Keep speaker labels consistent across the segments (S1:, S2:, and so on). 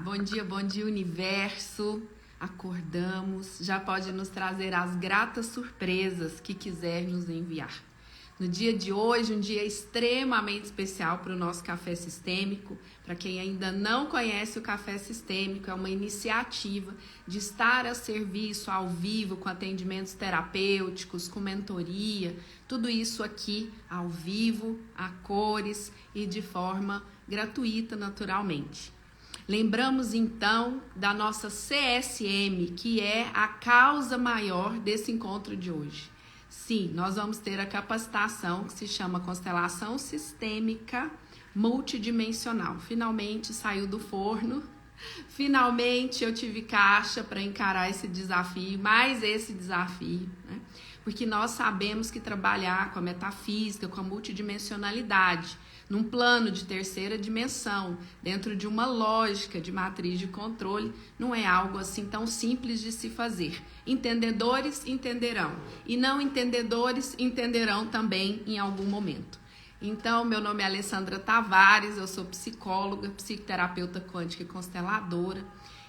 S1: Bom dia, universo. Acordamos, já pode nos trazer as gratas surpresas que quiser nos enviar. No dia de hoje, um dia extremamente especial para o nosso Café Sistêmico. Para quem ainda não conhece o Café Sistêmico, é uma iniciativa de estar a serviço ao vivo, com atendimentos terapêuticos, com mentoria, tudo isso aqui ao vivo, a cores e de forma gratuita, naturalmente. Lembramos então da nossa CSM, que é a causa maior desse encontro de hoje. Sim, nós vamos ter a capacitação que se chama Constelação Sistêmica Multidimensional. Finalmente saiu do forno, finalmente eu tive caixa para encarar esse desafio, mais esse desafio, né? Porque nós sabemos que trabalhar com a metafísica, com a multidimensionalidade, num plano de terceira dimensão, dentro de uma lógica de matriz de controle, não é algo assim tão simples de se fazer. Entendedores entenderão, e não entendedores entenderão também em algum momento. Então, meu nome é Alessandra Tavares, eu sou psicóloga, psicoterapeuta quântica e consteladora,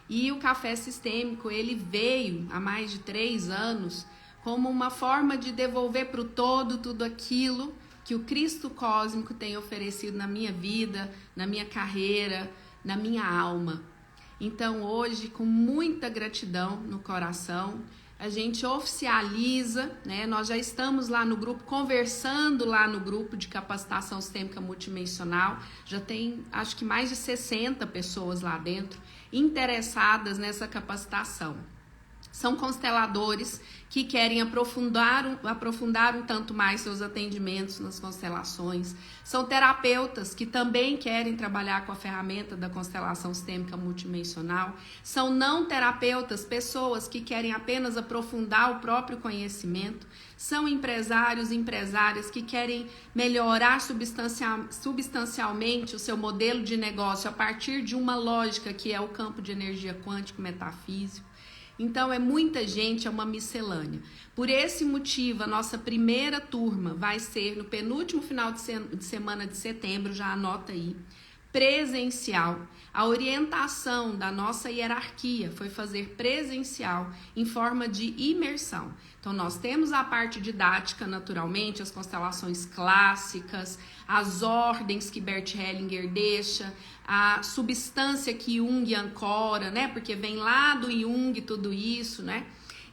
S1: e o Café Sistêmico, ele veio há mais de 3 anos como uma forma de devolver para o todo tudo aquilo que o Cristo cósmico tem oferecido na minha vida, na minha carreira, na minha alma. Então hoje, com muita gratidão no coração, a gente oficializa, né? Nós já estamos lá no grupo, conversando lá no grupo de capacitação sistêmica multidimensional, já tem acho que mais de 60 pessoas lá dentro interessadas nessa capacitação. São consteladores que querem aprofundar um tanto mais seus atendimentos nas constelações. São terapeutas que também querem trabalhar com a ferramenta da constelação sistêmica multidimensional. São não terapeutas, pessoas que querem apenas aprofundar o próprio conhecimento. São empresários e empresárias que querem melhorar substancialmente o seu modelo de negócio a partir de uma lógica que é o campo de energia quântico metafísico. Então, é muita gente, é uma miscelânea. Por esse motivo, a nossa primeira turma vai ser no penúltimo final de semana de setembro, já anota aí, presencial. A orientação da nossa hierarquia foi fazer presencial em forma de imersão. Então, nós temos a parte didática, naturalmente, as constelações clássicas, as ordens que Bert Hellinger deixa, a substância que Jung ancora, né? Porque vem lá do Jung tudo isso, né?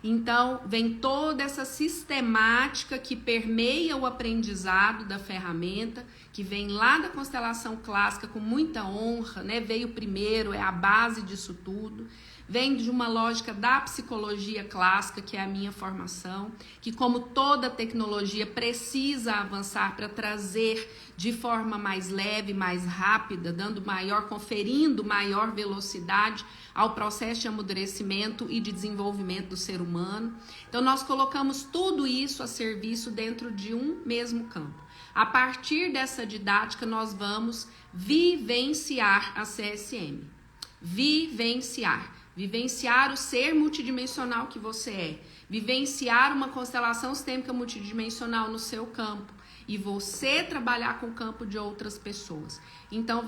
S1: Então, vem toda essa sistemática que permeia o aprendizado da ferramenta, que vem lá da constelação clássica com muita honra, né? Veio primeiro, é a base disso tudo. Vem de uma lógica da psicologia clássica, que é a minha formação, que como toda tecnologia precisa avançar para trazer de forma mais leve, mais rápida, conferindo maior velocidade ao processo de amadurecimento e de desenvolvimento do ser humano. Então nós colocamos tudo isso a serviço dentro de um mesmo campo. A partir dessa didática nós vamos vivenciar a CSM. Vivenciar o ser multidimensional que você é. Vivenciar uma constelação sistêmica multidimensional no seu campo. E você trabalhar com o campo de outras pessoas. Então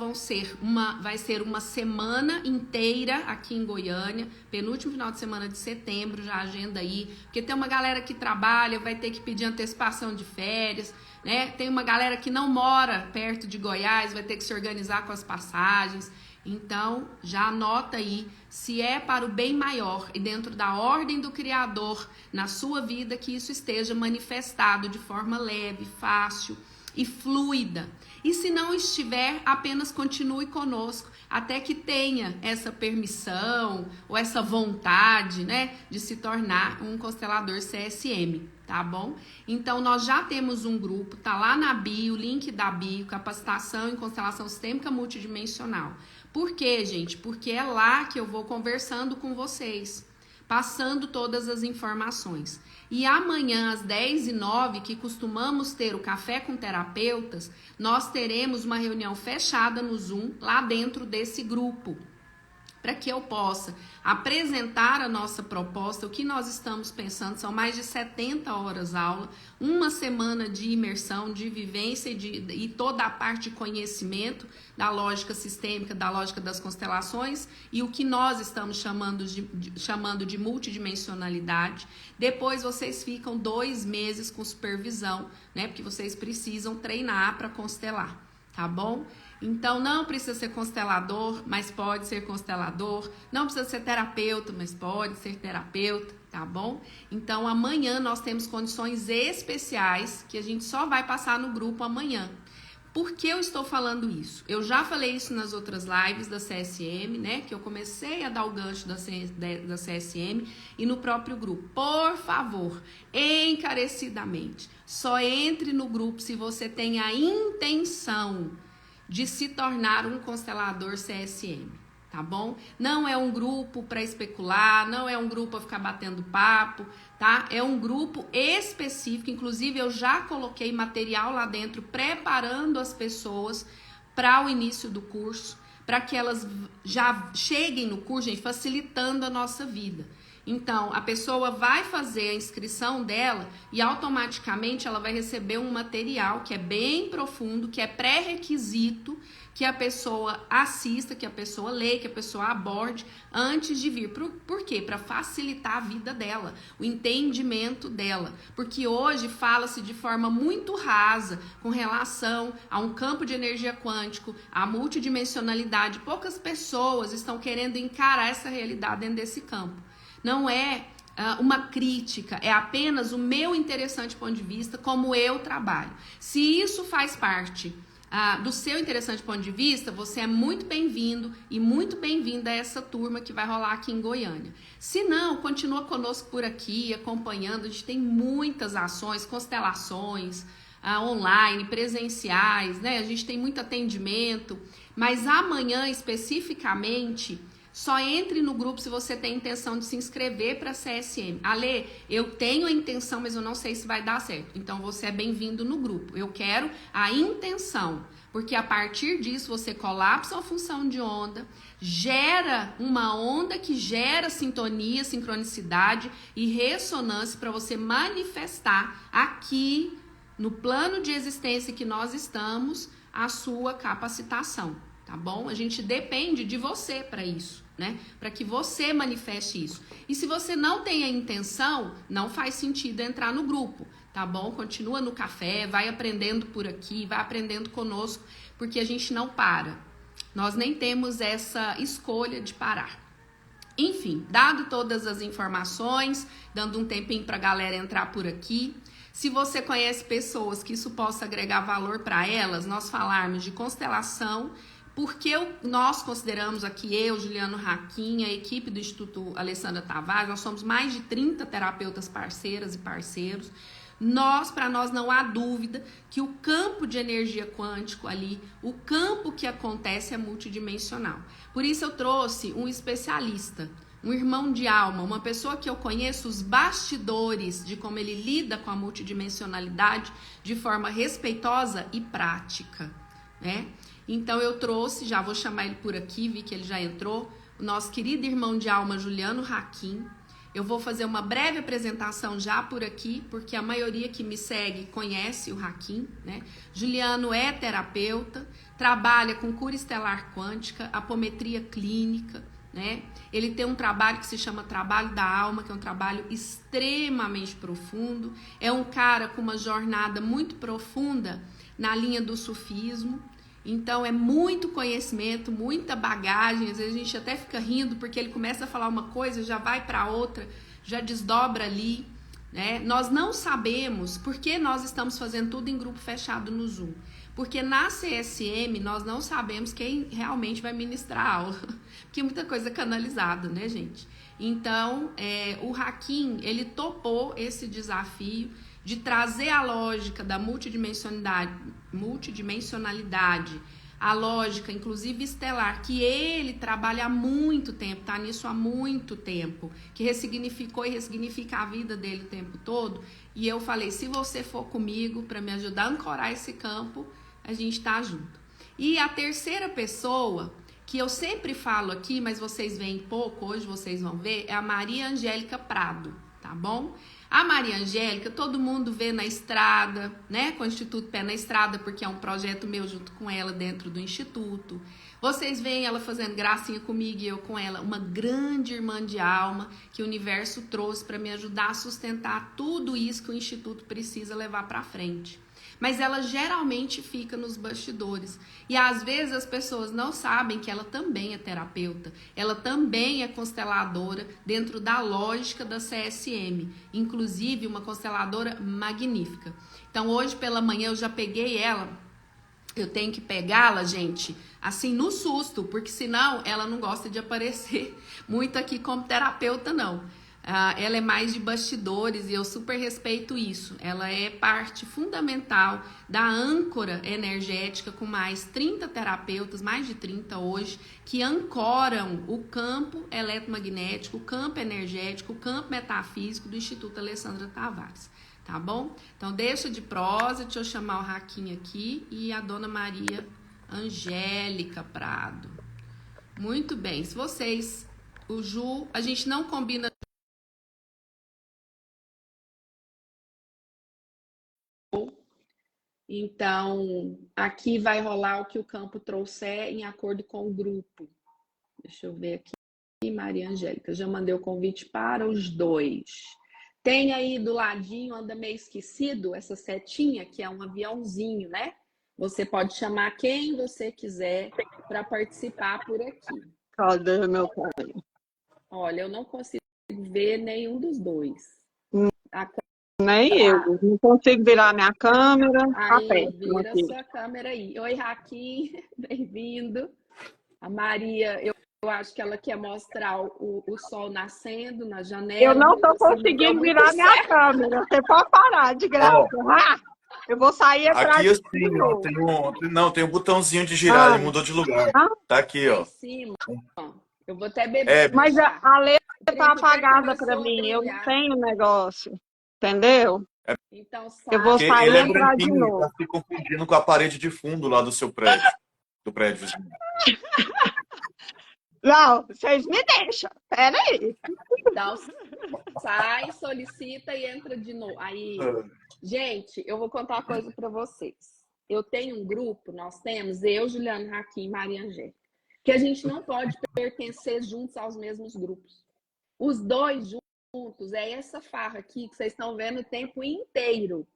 S1: vai ser uma semana inteira aqui em Goiânia, penúltimo final de semana de setembro, já agenda aí, porque tem uma galera que trabalha, vai ter que pedir antecipação de férias, né? Tem uma galera que não mora perto de Goiás, vai ter que se organizar com as passagens. Então, já anota aí, se é para o bem maior e dentro da ordem do Criador na sua vida, que isso esteja manifestado de forma leve, fácil e fluida. E se não estiver, apenas continue conosco até que tenha essa permissão ou essa vontade, né, de se tornar um constelador CSM, tá bom? Então, nós já temos um grupo, tá lá na bio, link da bio, capacitação em constelação sistêmica multidimensional. Por quê, gente? Porque é lá que eu vou conversando com vocês, passando todas as informações. E amanhã, às 10h09, que costumamos ter o Café com Terapeutas, nós teremos uma reunião fechada no Zoom, lá dentro desse grupo. para que eu possa apresentar a nossa proposta. O que nós estamos pensando são mais de 70 horas aula, uma semana de imersão, de vivência e toda a parte de conhecimento da lógica sistêmica, da lógica das constelações e o que nós estamos chamando de multidimensionalidade. Depois vocês ficam 2 meses com supervisão, né? Porque vocês precisam treinar para constelar, tá bom? Então, não precisa ser constelador, mas pode ser constelador. Não precisa ser terapeuta, mas pode ser terapeuta, tá bom? Então, amanhã nós temos condições especiais que a gente só vai passar no grupo amanhã. Por que eu estou falando isso? Eu já falei isso nas outras lives da CSM, né? Que eu comecei a dar o gancho da CSM e no próprio grupo. Por favor, encarecidamente, só entre no grupo se você tem a intenção de se tornar um constelador CSM, tá bom? Não é um grupo para especular, não é um grupo para ficar batendo papo, tá? É um grupo específico, inclusive eu já coloquei material lá dentro preparando as pessoas para o início do curso, para que elas já cheguem no curso, gente, facilitando a nossa vida. Então, a pessoa vai fazer a inscrição dela e automaticamente ela vai receber um material que é bem profundo, que é pré-requisito que a pessoa assista, que a pessoa leia, que a pessoa aborde antes de vir. Por quê? Para facilitar a vida dela, o entendimento dela. Porque hoje fala-se de forma muito rasa com relação a um campo de energia quântico, a multidimensionalidade. Poucas pessoas estão querendo encarar essa realidade dentro desse campo. Não é uma crítica, é apenas o meu interessante ponto de vista, como eu trabalho. Se isso faz parte do seu interessante ponto de vista, você é muito bem-vindo e muito bem-vinda a essa turma que vai rolar aqui em Goiânia. Se não, continua conosco por aqui, acompanhando. A gente tem muitas ações, constelações online, presenciais, né? A gente tem muito atendimento, mas amanhã especificamente, só entre no grupo se você tem intenção de se inscrever para a CSM. Ale, eu tenho a intenção, mas eu não sei se vai dar certo. Então, você é bem-vindo no grupo. Eu quero a intenção, porque a partir disso você colapsa a função de onda, gera uma onda que gera sintonia, sincronicidade e ressonância para você manifestar aqui, no plano de existência que nós estamos, a sua capacitação. Tá bom? A gente depende de você para isso, né? Para que você manifeste isso. E se você não tem a intenção, não faz sentido entrar no grupo, tá bom? Continua no café, vai aprendendo por aqui, vai aprendendo conosco, porque a gente não para. Nós nem temos essa escolha de parar. Enfim, dado todas as informações, dando um tempinho para a galera entrar por aqui. Se você conhece pessoas que isso possa agregar valor para elas, nós falarmos de constelação. Porque nós consideramos aqui, eu, Juliano Hakim, a equipe do Instituto Alessandra Tavares, nós somos mais de 30 terapeutas parceiras e parceiros. Para nós não há dúvida que o campo de energia quântico ali, o campo que acontece é multidimensional. Por isso eu trouxe um especialista, um irmão de alma, uma pessoa que eu conheço os bastidores de como ele lida com a multidimensionalidade de forma respeitosa e prática, né? Então eu trouxe, já vou chamar ele por aqui, vi que ele já entrou, o nosso querido irmão de alma Juliano Hakim. Eu vou fazer uma breve apresentação já por aqui, porque a maioria que me segue conhece o Hakim, né? Juliano é terapeuta, trabalha com cura estelar quântica, apometria clínica, né? Ele tem um trabalho que se chama Trabalho da Alma, que é um trabalho extremamente profundo. É um cara com uma jornada muito profunda na linha do sufismo. Então é muito conhecimento, muita bagagem. Às vezes a gente até fica rindo porque ele começa a falar uma coisa, já vai para outra, já desdobra ali, né? Nós não sabemos por que nós estamos fazendo tudo em grupo fechado no Zoom. Porque na CSM nós não sabemos quem realmente vai ministrar a aula. Porque muita coisa é canalizada, né, gente? Então, o Hakim, ele topou esse desafio de trazer a lógica da multidimensionalidade, a lógica, inclusive estelar, que ele trabalha há muito tempo, tá nisso há muito tempo, que ressignificou e ressignifica a vida dele o tempo todo. E eu falei, se você for comigo para me ajudar a ancorar esse campo, a gente tá junto. E a terceira pessoa que eu sempre falo aqui, mas vocês veem pouco, hoje vocês vão ver, é a Maria Angélica Prado, tá bom? A Maria Angélica, todo mundo vê na estrada, né? Com o Instituto Pé na Estrada, porque é um projeto meu junto com ela dentro do Instituto. Vocês veem ela fazendo gracinha comigo e eu com ela, uma grande irmã de alma que o universo trouxe para me ajudar a sustentar tudo isso que o Instituto precisa levar para frente. Mas ela geralmente fica nos bastidores. E às vezes as pessoas não sabem que ela também é terapeuta. Ela também é consteladora dentro da lógica da CSM. Inclusive uma consteladora magnífica. Então hoje pela manhã eu já peguei ela. Eu tenho que pegá-la, gente, assim no susto. Porque senão ela não gosta de aparecer muito aqui como terapeuta, não. Ela é mais de bastidores e eu super respeito isso. Ela é parte fundamental da âncora energética com mais 30 terapeutas, mais de 30 hoje, que ancoram o campo eletromagnético, o campo energético, o campo metafísico do Instituto Alessandra Tavares. Tá bom? Então deixa de prosa, deixa eu chamar o Raquinho aqui e a dona Maria Angélica Prado. Muito bem, se vocês, o Ju, a gente não combina. Então, aqui vai rolar o que o campo trouxer em acordo com o grupo. Deixa eu ver aqui. Maria Angélica, já mandei o convite para os dois. Tem aí do ladinho, anda meio esquecido, essa setinha, que é um aviãozinho, né? Você pode chamar quem você quiser para participar por aqui.
S2: Cadê meu pai?
S1: Olha, eu não consigo ver nenhum dos dois.
S2: Nem eu. Não consigo virar minha câmera. Tá
S1: Aí,
S2: péssimo
S1: vira
S2: aqui.
S1: sua câmera aí. Oi, Raquinho, bem-vindo. A Maria, eu acho que ela quer mostrar o sol nascendo na janela.
S2: Eu não tô
S1: você não deu
S2: conseguindo
S1: muito
S2: virar minha
S1: certo.
S2: câmera. Você pode parar de graça. Eu vou sair atrás
S3: Aqui
S2: de
S3: assim, ó, tem um botãozinho de girar, ele mudou de lugar. Tá aqui,
S1: Lá
S3: ó.
S1: em cima. Eu vou até beber
S2: Mas
S1: chá.
S2: a letra tá
S1: Tripé
S2: apagada pra
S1: começou a
S2: mim. Eu não
S1: brilhar.
S2: tenho negócio. Entendeu?
S1: Então
S2: Eu vou
S3: Porque
S2: sair
S3: ele
S2: e
S3: é
S2: entrar de
S3: branquinho, tá
S2: novo.
S3: se confundindo com a parede de fundo lá do seu prédio. Do prédio vizinho.
S2: Não, vocês me deixam. Pera aí.
S1: Então, sai, solicita e entra de novo. Aí, gente, eu vou contar uma coisa para vocês. Eu tenho um grupo, nós temos, eu, Juliana Raquim e Maria Angélica, que a gente não pode pertencer juntos aos mesmos grupos. Os dois juntos, é essa farra aqui que vocês estão vendo o tempo inteiro.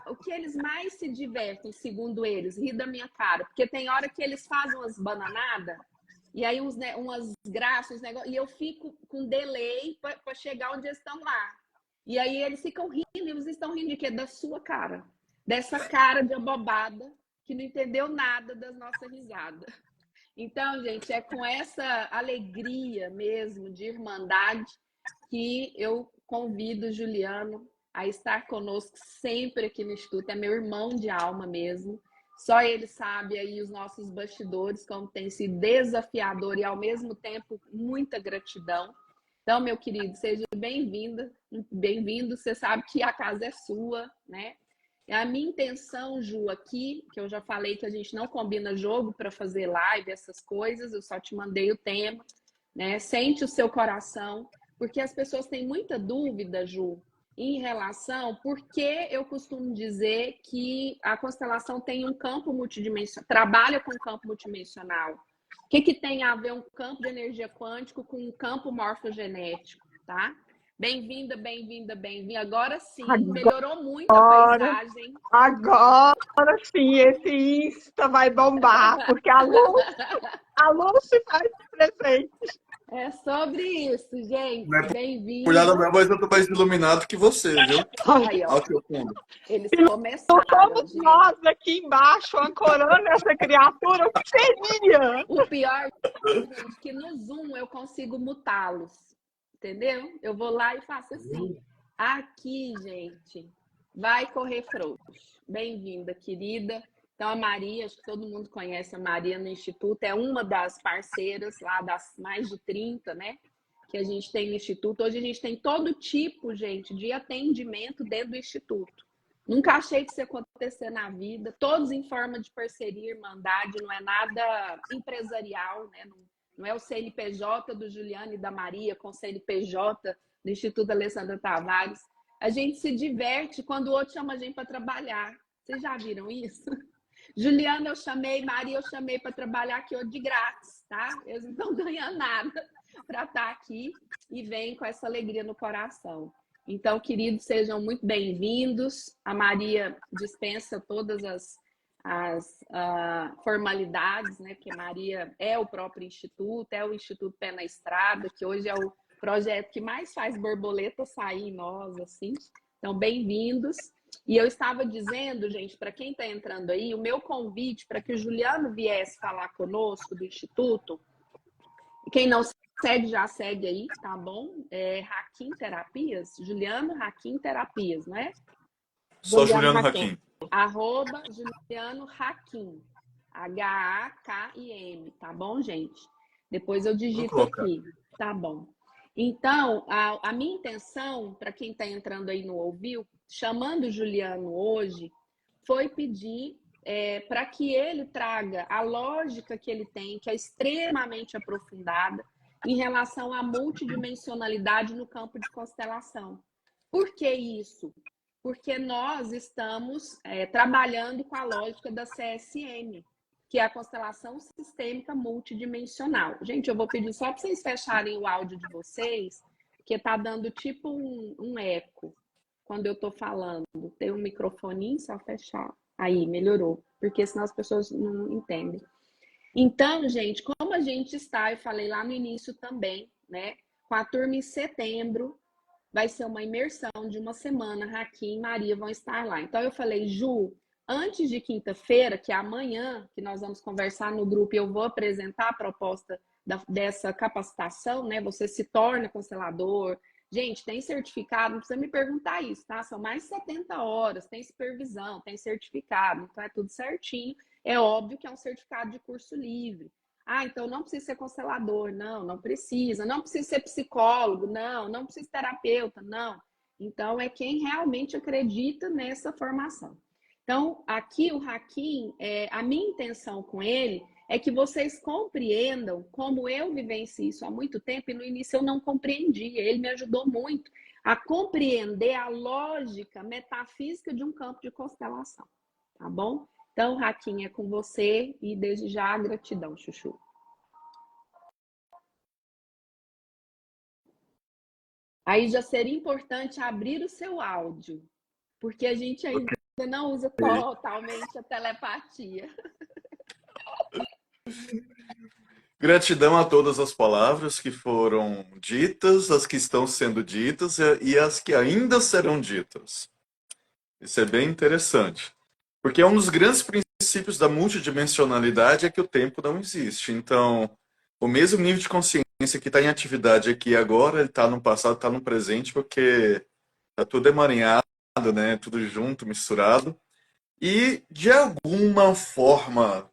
S1: O que eles mais se divertem, segundo eles, ri da minha cara, porque tem hora que eles fazem umas bananadas, e aí umas graças, e eu fico com delay para chegar onde eles estão lá. E aí eles ficam rindo, e eles estão rindo de quê? Da sua cara. Dessa cara de abobada, que não entendeu nada das nossas risadas. Então, gente, é com essa alegria mesmo de irmandade que eu convido o Juliano a estar conosco sempre aqui no Instituto. É meu irmão de alma mesmo. Só ele sabe aí os nossos bastidores, como tem sido desafiador e ao mesmo tempo muita gratidão. Então, meu querido, seja bem-vindo. Você sabe que a casa é sua, né? A minha intenção, Ju, aqui, que eu já falei que a gente não combina jogo para fazer live, essas coisas, eu só te mandei o tema, né? Sente o seu coração, porque as pessoas têm muita dúvida, Ju, em relação, porque eu costumo dizer que a constelação tem um campo multidimensional, trabalha com campo multidimensional. O que tem a ver um campo de energia quântico com um campo morfogenético, tá? Bem-vinda. Agora sim, melhorou muito a paisagem.
S2: Agora sim, esse Insta vai bombar, porque a Lúcia faz presente.
S1: É sobre isso, gente. Bem-vindo.
S3: Por nada, mas eu tô mais iluminado que você, viu?
S1: Aí, ó.
S3: Olha o seu fundo.
S1: Eles começaram.
S2: Não somos nós aqui embaixo ancorando essa criatura, o que seria?
S1: O pior, gente, que no Zoom eu consigo mutá-los. Entendeu? Eu vou lá e faço assim. Aqui, gente, vai correr frouxo. Bem-vinda, querida. Então, a Maria, acho que todo mundo conhece a Maria no Instituto, é uma das parceiras lá das mais de 30, né? Que a gente tem no Instituto. Hoje a gente tem todo tipo, gente, de atendimento dentro do Instituto. Nunca achei que isso ia acontecer na vida. Todos em forma de parceria, irmandade, não é nada empresarial, né? Não é o CNPJ do Juliano e da Maria com o CNPJ do Instituto Alessandra Tavares. A gente se diverte quando o outro chama a gente para trabalhar. Vocês já viram isso? Juliana eu chamei, Maria eu chamei para trabalhar aqui hoje de grátis, tá? Eles não estão ganhando nada para estar aqui e vêm com essa alegria no coração. Então, queridos, sejam muito bem-vindos. A Maria dispensa todas as formalidades, né? Porque Maria é o próprio Instituto, é o Instituto Pé na Estrada, que hoje é o projeto que mais faz borboleta sair em nós, assim. Então, bem-vindos. E eu estava dizendo, gente, para quem está entrando aí, o meu convite para que o Juliano viesse falar conosco do Instituto, quem não segue, já segue aí, tá bom? É Hakim Terapias, Juliano Hakim Terapias, não é?
S3: Só Juliano Hakim.
S1: @ Juliano Hakim, Hakim, tá bom, gente? Depois eu digito aqui, tá bom. Então, a minha intenção, para quem está entrando aí no ouviu, chamando o Juliano hoje, foi pedir para que ele traga a lógica que ele tem, que é extremamente aprofundada, em relação à multidimensionalidade no campo de constelação. Por que isso? Porque nós estamos trabalhando com a lógica da CSM, que é a constelação sistêmica multidimensional. Gente, eu vou pedir só para vocês fecharem o áudio de vocês, porque está dando tipo um eco quando eu estou falando. Tem um microfoninho, só fechar. Aí, melhorou, porque senão as pessoas não entendem. Então, gente, como a gente está, eu falei lá no início também, né? Com a turma em setembro, vai ser uma imersão de uma semana. Raquel e Maria vão estar lá. Então, eu falei, Ju, antes de quinta-feira, que é amanhã, que nós vamos conversar no grupo e eu vou apresentar a proposta dessa capacitação, né? Você se torna constelador. Gente, tem certificado, não precisa me perguntar isso, tá? São mais de 70 horas, tem supervisão, tem certificado, então é tudo certinho. É óbvio que é um certificado de curso livre. Ah, então não precisa ser constelador. Não, não precisa. Não precisa ser psicólogo. Não, não precisa ser terapeuta. Não. Então, é quem realmente acredita nessa formação. Então, aqui o Hakim, a minha intenção com ele é que vocês compreendam como eu vivencio isso há muito tempo e no início eu não compreendia. Ele me ajudou muito a compreender a lógica metafísica de um campo de constelação. Tá bom? Então, Raquinha, é com você e desde já gratidão, Chuchu. Aí já seria importante abrir o seu áudio, porque a gente ainda não usa totalmente a telepatia.
S3: Gratidão a todas as palavras que foram ditas, as que estão sendo ditas e as que ainda serão ditas. Isso é bem interessante. Porque um dos grandes princípios da multidimensionalidade é que o tempo não existe. Então, o mesmo nível de consciência que está em atividade aqui agora, ele está no passado, está no presente, porque está tudo emaranhado, né? Tudo junto, misturado. E, de alguma forma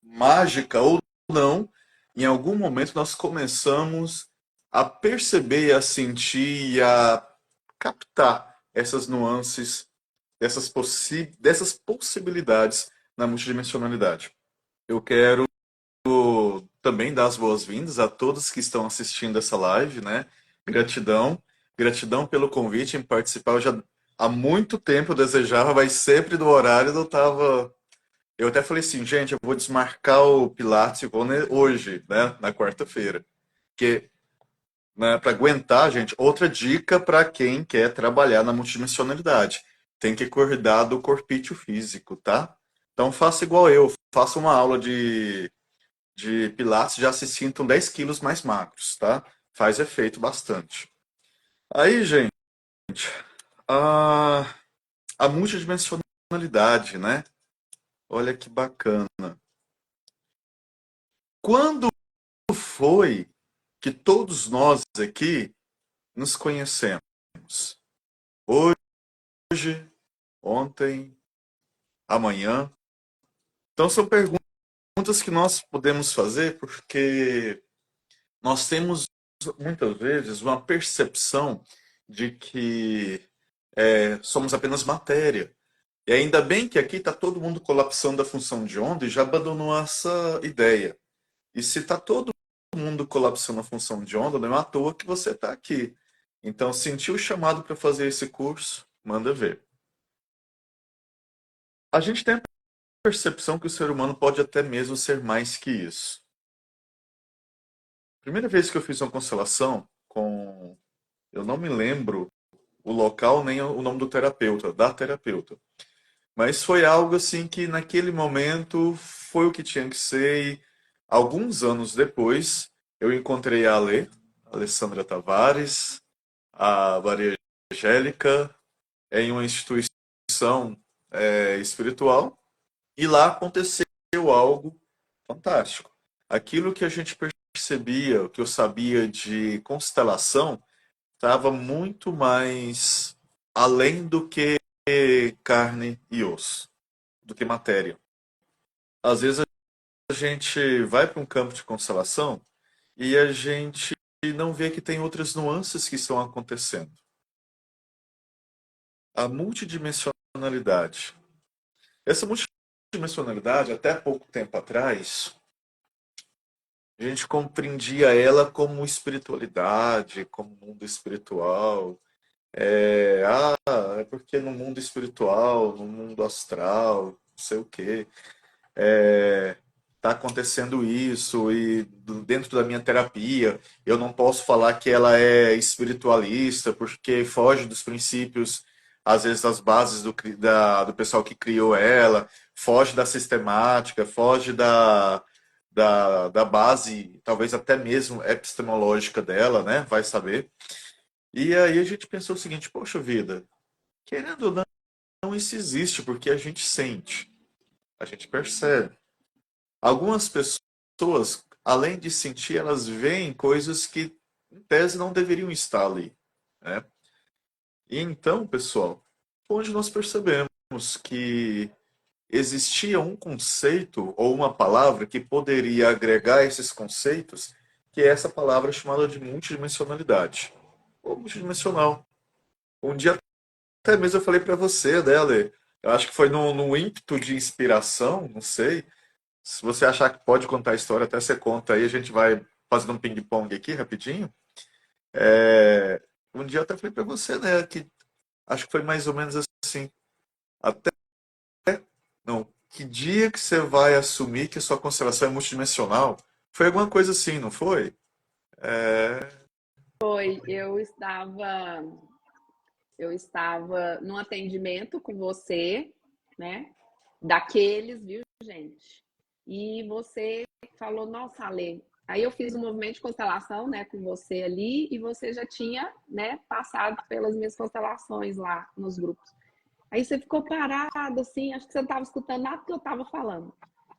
S3: mágica ou não, em algum momento nós começamos a perceber, a sentir e a captar essas nuances dessas possibilidades na multidimensionalidade. Eu quero também dar as boas-vindas a todos que estão assistindo essa live, né? Gratidão, gratidão pelo convite em participar. Eu já há muito tempo desejava, mas sempre no horário eu tava. Eu até falei assim, gente, eu vou desmarcar o Pilates e vou hoje, né? Na quarta-feira. Porque, né, para aguentar, gente, outra dica para quem quer trabalhar na multidimensionalidade. Tem que cuidar do corpício físico, tá? Então faça igual eu, faça uma aula de Pilates, já se sintam 10 quilos mais magros, tá? Faz efeito bastante. Aí, gente, a, a multidimensionalidade, né? Olha que bacana. Quando foi que todos nós aqui nos conhecemos? Hoje, ontem, amanhã? Então são perguntas que nós podemos fazer porque nós temos muitas vezes uma percepção de que somos apenas matéria. E ainda bem que aqui está todo mundo colapsando a função de onda e já abandonou essa ideia. E se está todo mundo colapsando a função de onda, não é à toa que você está aqui. Então, sentiu o chamado para fazer esse curso? Manda ver. A gente tem a percepção que o ser humano pode até mesmo ser mais que isso. Primeira vez que eu fiz uma constelação com... Eu não me lembro o local nem o nome do terapeuta, da terapeuta. Mas foi algo assim que naquele momento foi o que tinha que ser. E alguns anos depois, eu encontrei a Alessandra Tavares, a Maria Angélica, em uma instituição espiritual, e lá aconteceu algo fantástico. Aquilo que a gente percebia, o que eu sabia de constelação, estava muito mais além do que carne e osso, do que matéria. Às vezes a gente vai para um campo de constelação e a gente não vê que tem outras nuances que estão acontecendo. A multidimensionalidade. Essa multidimensionalidade, até pouco tempo atrás, a gente compreendia ela como espiritualidade, como mundo espiritual. É porque no mundo espiritual, no mundo astral, não sei o quê, tá acontecendo isso e dentro da minha terapia eu não posso falar que ela é espiritualista porque foge dos princípios, às vezes das bases do pessoal que criou ela, foge da sistemática, foge da base, talvez até mesmo epistemológica dela, né? Vai saber. E aí a gente pensou o seguinte, poxa vida, querendo ou não, isso existe porque a gente sente, a gente percebe. Algumas pessoas, além de sentir, elas veem coisas que, em tese, não deveriam estar ali, né? E então, pessoal, onde nós percebemos que existia um conceito ou uma palavra que poderia agregar esses conceitos, que é essa palavra chamada de multidimensionalidade, ou multidimensional. Um dia até mesmo eu falei para você, né, Ale? Eu acho que foi no ímpeto de inspiração, não sei. Se você achar que pode contar a história, até você conta aí, a gente vai fazendo um ping-pong aqui rapidinho. Um dia eu até falei pra você, né, que acho que foi mais ou menos assim. Até, não, que dia que você vai assumir que a sua constelação é multidimensional? Foi alguma coisa assim, não foi? É,
S1: Foi, eu estava num atendimento com você, né? Daqueles, viu, gente? E você falou, nossa, Ale. Aí eu fiz um movimento de constelação, né, com você ali, e você já tinha, né, passado pelas minhas constelações lá nos grupos. Aí você ficou parado, assim, acho que você não estava escutando nada que eu estava falando.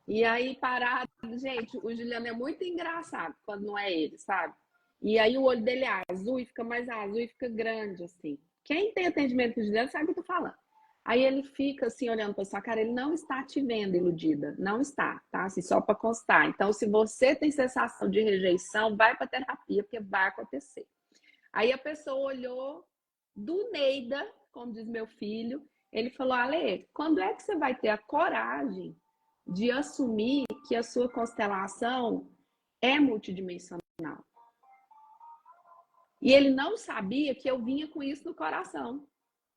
S1: E aí, parado, gente, o Juliano é muito engraçado quando não é ele, sabe? E aí o olho dele é azul e fica mais azul e fica grande, assim. Quem tem atendimento com o Juliano sabe o que eu tô falando. Aí ele fica assim, olhando para sua cara, ele não está te vendo, iludida. Não está, tá? Assim, só para constar. Então, se você tem sensação de rejeição, vai para terapia, porque vai acontecer. Aí a pessoa olhou do Neida, como diz meu filho, ele falou: Ale, quando é que você vai ter a coragem de assumir que a sua constelação é multidimensional? E ele não sabia que eu vinha com isso no coração.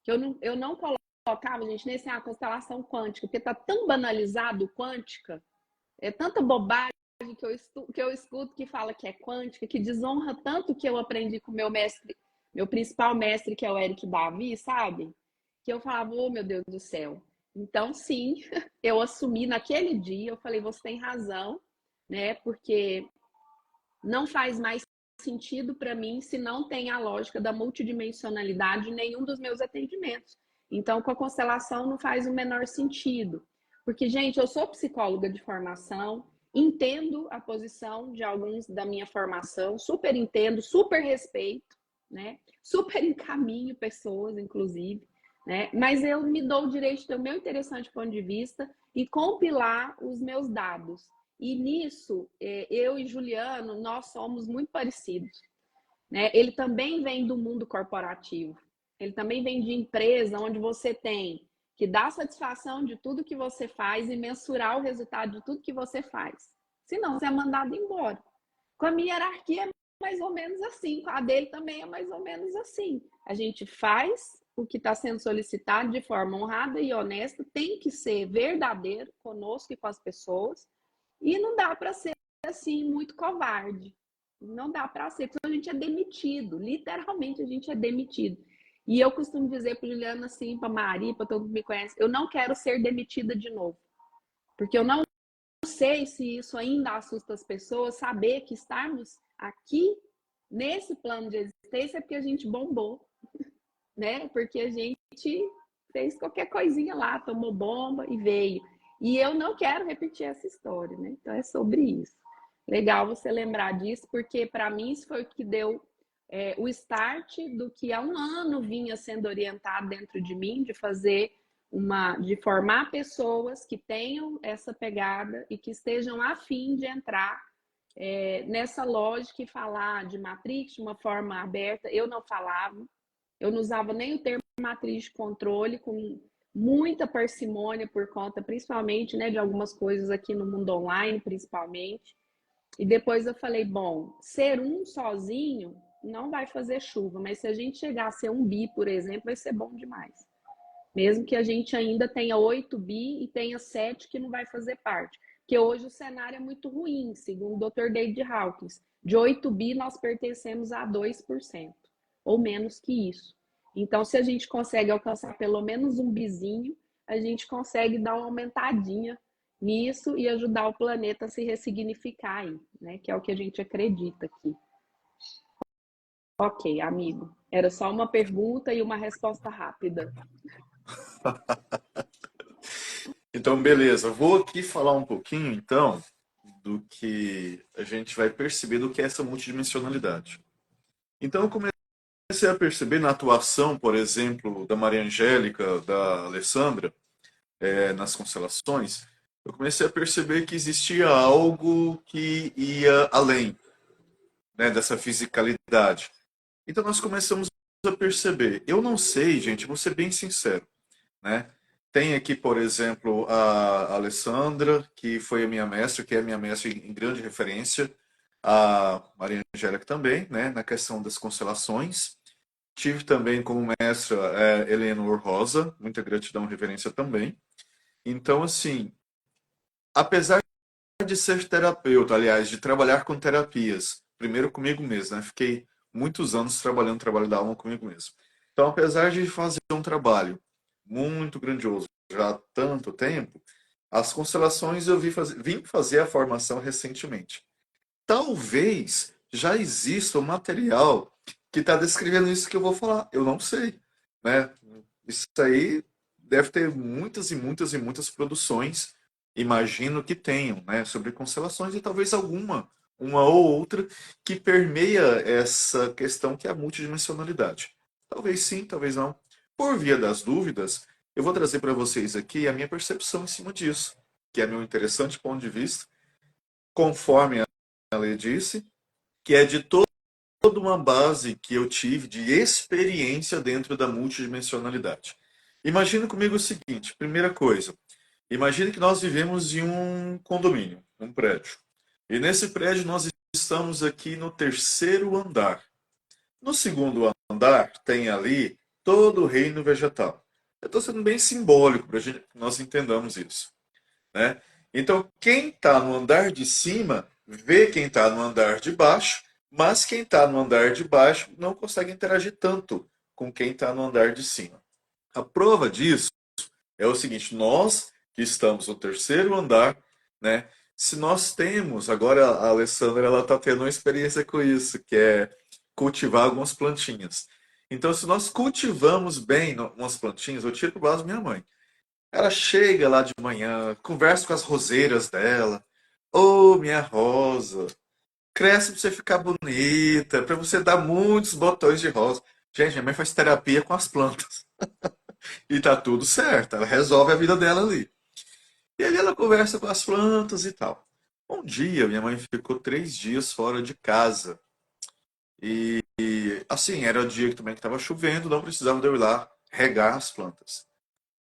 S1: Que eu não colocava, gente, nesse constelação quântica, porque tá tão banalizado quântica, é tanta bobagem que eu escuto que fala que é quântica, que desonra tanto que eu aprendi com meu mestre, meu principal mestre, que é o Eric Davi, sabe? Que eu falava, oh meu Deus do céu. Então, sim, eu assumi naquele dia, eu falei, você tem razão, né? Porque não faz mais sentido para mim se não tem a lógica da multidimensionalidade em nenhum dos meus atendimentos. Então, com a constelação não faz o menor sentido. Porque, gente, eu sou psicóloga de formação, entendo a posição de alguns da minha formação, super entendo, super respeito, né? Super encaminho pessoas, inclusive, né? Mas eu me dou o direito de ter o meu interessante ponto de vista e compilar os meus dados. E nisso, eu e Juliano, nós somos muito parecidos, né? Ele também vem do mundo corporativo. Ele também vem de empresa onde você tem que dá satisfação de tudo que você faz e mensurar o resultado de tudo que você faz. Senão, você é mandado embora. Com a minha hierarquia é mais ou menos assim, com a dele também é mais ou menos assim. A gente faz o que está sendo solicitado de forma honrada e honesta, tem que ser verdadeiro conosco e com as pessoas, e não dá para ser assim muito covarde. Não dá para ser, porque a gente é demitido, literalmente a gente é demitido. E eu costumo dizer para Juliana assim, para Maria, para todo mundo que me conhece, eu não quero ser demitida de novo. Porque eu não sei se isso ainda assusta as pessoas, saber que estarmos aqui nesse plano de existência é porque a gente bombou, né? Porque a gente fez qualquer coisinha lá, tomou bomba e veio. E eu não quero repetir essa história, né? Então é sobre isso. Legal você lembrar disso, porque para mim isso foi o que deu o start do que há um ano vinha sendo orientado dentro de mim, de fazer de formar pessoas que tenham essa pegada e que estejam a fim de entrar nessa lógica e falar de matrix de uma forma aberta. Eu não falava, eu não usava nem o termo matriz de controle, com muita parcimônia por conta, principalmente, né, de algumas coisas aqui no mundo online, principalmente. E depois eu falei, bom, ser um sozinho não vai fazer chuva, mas se a gente chegar a ser um bi, por exemplo, vai ser bom demais. Mesmo que a gente ainda tenha 8 bi e tenha 7 que não vai fazer parte. Porque hoje o cenário é muito ruim, segundo o Dr. David Hawkins. De 8 bi, nós pertencemos a 2%, ou menos que isso. Então, se a gente consegue alcançar pelo menos um bizinho, a gente consegue dar uma aumentadinha nisso e ajudar o planeta a se ressignificar aí, né? Que é o que a gente acredita aqui. Ok, amigo. Era só uma pergunta e uma resposta rápida.
S3: Então, beleza. Vou aqui falar um pouquinho, então, do que a gente vai perceber do que é essa multidimensionalidade. Então, eu comecei a perceber na atuação, por exemplo, da Maria Angélica, da Alessandra, nas constelações, eu comecei a perceber que existia algo que ia além, né, dessa fisicalidade. Então, nós começamos a perceber. Eu não sei, gente, vou ser bem sincero, né? Tem aqui, por exemplo, a Alessandra, que foi a minha mestra, que é a minha mestra em grande referência, a Maria Angélica também, né, na questão das constelações. Tive também como mestra Eleanor Rosa, muita gratidão e reverência também. Então, assim, apesar de ser terapeuta, aliás, de trabalhar com terapias, primeiro comigo mesmo, né? Fiquei muitos anos trabalhando trabalho da alma comigo mesmo. Então, apesar de fazer um trabalho muito grandioso já há tanto tempo, as constelações eu vim fazer a formação recentemente. Talvez já exista um material que está descrevendo isso que eu vou falar. Eu não sei, né? Isso aí deve ter muitas e muitas e muitas produções, imagino que tenham, né, sobre constelações e talvez uma ou outra que permeia essa questão que é a multidimensionalidade. Talvez sim, talvez não. Por via das dúvidas, eu vou trazer para vocês aqui a minha percepção em cima disso, que é meu interessante ponto de vista, conforme a lei disse, que é de toda uma base que eu tive de experiência dentro da multidimensionalidade. Imagina comigo o seguinte, primeira coisa, imagine que nós vivemos em um condomínio, um prédio. E nesse prédio nós estamos aqui no terceiro andar. No segundo andar tem ali todo o reino vegetal. Eu estou sendo bem simbólico para que nós entendamos isso, né? Então, quem está no andar de cima vê quem está no andar de baixo, mas quem está no andar de baixo não consegue interagir tanto com quem está no andar de cima. A prova disso é o seguinte: nós que estamos no terceiro andar, né? Se nós temos, agora a Alessandra ela está tendo uma experiência com isso, que é cultivar algumas plantinhas. Então, se nós cultivamos bem umas plantinhas, eu tiro para o braço da minha mãe. Ela chega lá de manhã, conversa com as roseiras dela. Ô, minha rosa, cresce pra você ficar bonita, pra você dar muitos botões de rosa. Gente, minha mãe faz terapia com as plantas. E tá tudo certo, ela resolve a vida dela ali. E ali ela conversa com as plantas e tal. Um dia, minha mãe ficou 3 dias fora de casa. E assim, era o dia que também que estava chovendo, não precisava de eu ir lá regar as plantas.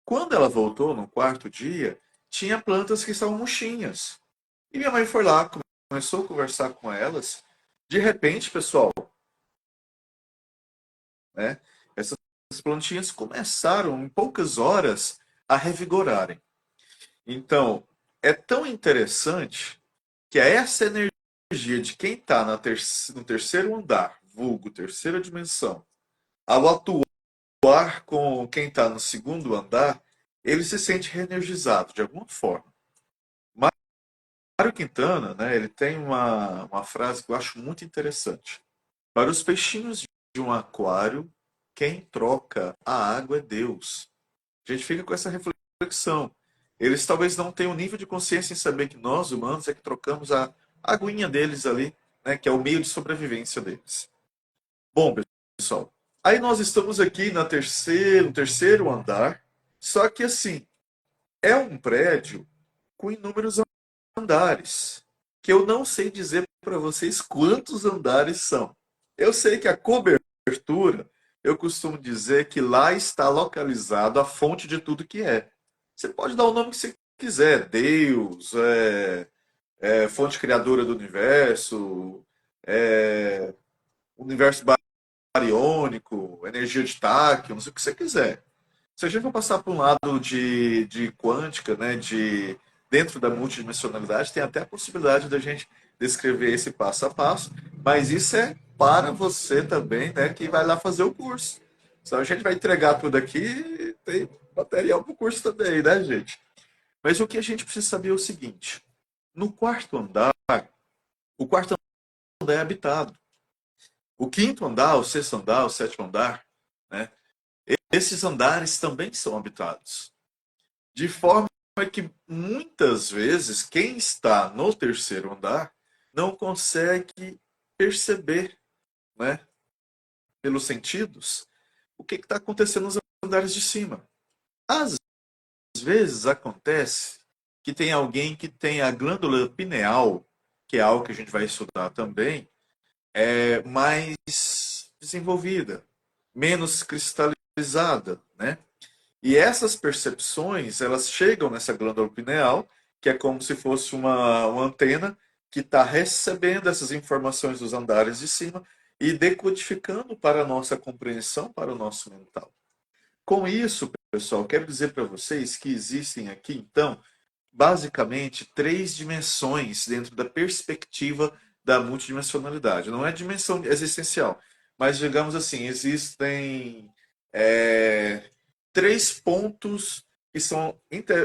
S3: Quando ela voltou no quarto dia, tinha plantas que estavam murchinhas. E minha mãe foi lá, começou a conversar com elas. De repente, pessoal, né, essas plantinhas começaram, em poucas horas, a revigorarem. Então, é tão interessante que essa energia de quem está no terceiro andar, vulgo terceira dimensão, ao atuar com quem está no segundo andar, ele se sente reenergizado de alguma forma. Mário Quintana, né, ele tem uma frase que eu acho muito interessante. Para os peixinhos de um aquário, quem troca a água é Deus. A gente fica com essa reflexão. Eles talvez não tenham o nível de consciência em saber que nós, humanos, é que trocamos a aguinha deles ali, né, que é o meio de sobrevivência deles. Bom, pessoal, aí nós estamos aqui no terceiro andar, só que assim, é um prédio com inúmeros andares, que eu não sei dizer para vocês quantos andares são. Eu sei que a cobertura, eu costumo dizer que lá está localizado a fonte de tudo que é. Você pode dar o nome que você quiser, Deus, fonte criadora do universo, é, universo bariônico, energia de Táquio, não sei o que você quiser. Se a gente for passar por um lado de quântica, né, dentro da multidimensionalidade, tem até a possibilidade da gente descrever esse passo a passo, mas isso é para você também, né, que vai lá fazer o curso. Se a gente vai entregar tudo aqui, tem material para o curso também, né, gente? Mas o que a gente precisa saber é o seguinte: no quarto andar, o quarto andar é habitado. O quinto andar, o sexto andar, o sétimo andar, né, esses andares também são habitados. De forma que muitas vezes quem está no terceiro andar não consegue perceber, né, pelos sentidos, o que está acontecendo nos andares de cima. Às vezes acontece que tem alguém que tem a glândula pineal, que é algo que a gente vai estudar também, mais desenvolvida, menos cristalizada, né? E essas percepções, elas chegam nessa glândula pineal, que é como se fosse uma antena que está recebendo essas informações dos andares de cima e decodificando para a nossa compreensão, para o nosso mental. Com isso, pessoal, quero dizer para vocês que existem aqui, então, basicamente, três dimensões dentro da perspectiva da multidimensionalidade. Não é dimensão existencial, mas, digamos assim, existem é, três pontos que são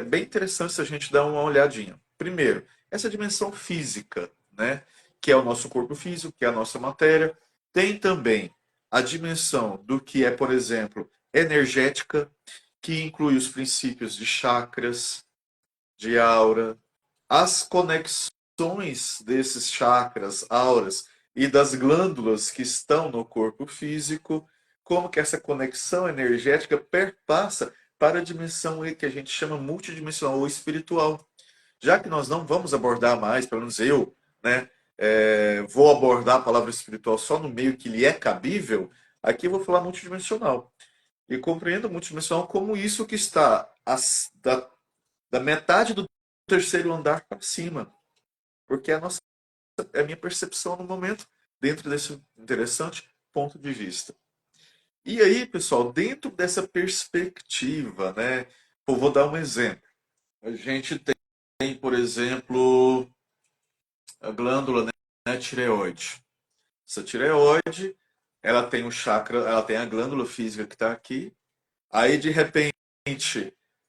S3: bem interessantes a gente dar uma olhadinha. Primeiro, essa dimensão física, né, que é o nosso corpo físico, que é a nossa matéria. Tem também a dimensão do que é, por exemplo, energética, que inclui os princípios de chakras, de aura, as conexões desses chakras, auras e das glândulas que estão no corpo físico, como que essa conexão energética perpassa para a dimensão que a gente chama multidimensional ou espiritual. Já que nós não vamos abordar mais, pelo menos eu, né, vou abordar a palavra espiritual só no meio que lhe é cabível, aqui eu vou falar multidimensional. E compreendo multidimensional como isso que está da metade do terceiro andar para cima. Porque é a minha percepção no momento, dentro desse interessante ponto de vista. E aí, pessoal, dentro dessa perspectiva, né, eu vou dar um exemplo. A gente tem, por exemplo, a glândula, né, tireoide. Essa tireoide, ela tem o chakra, ela tem a glândula física que está aqui. Aí, de repente,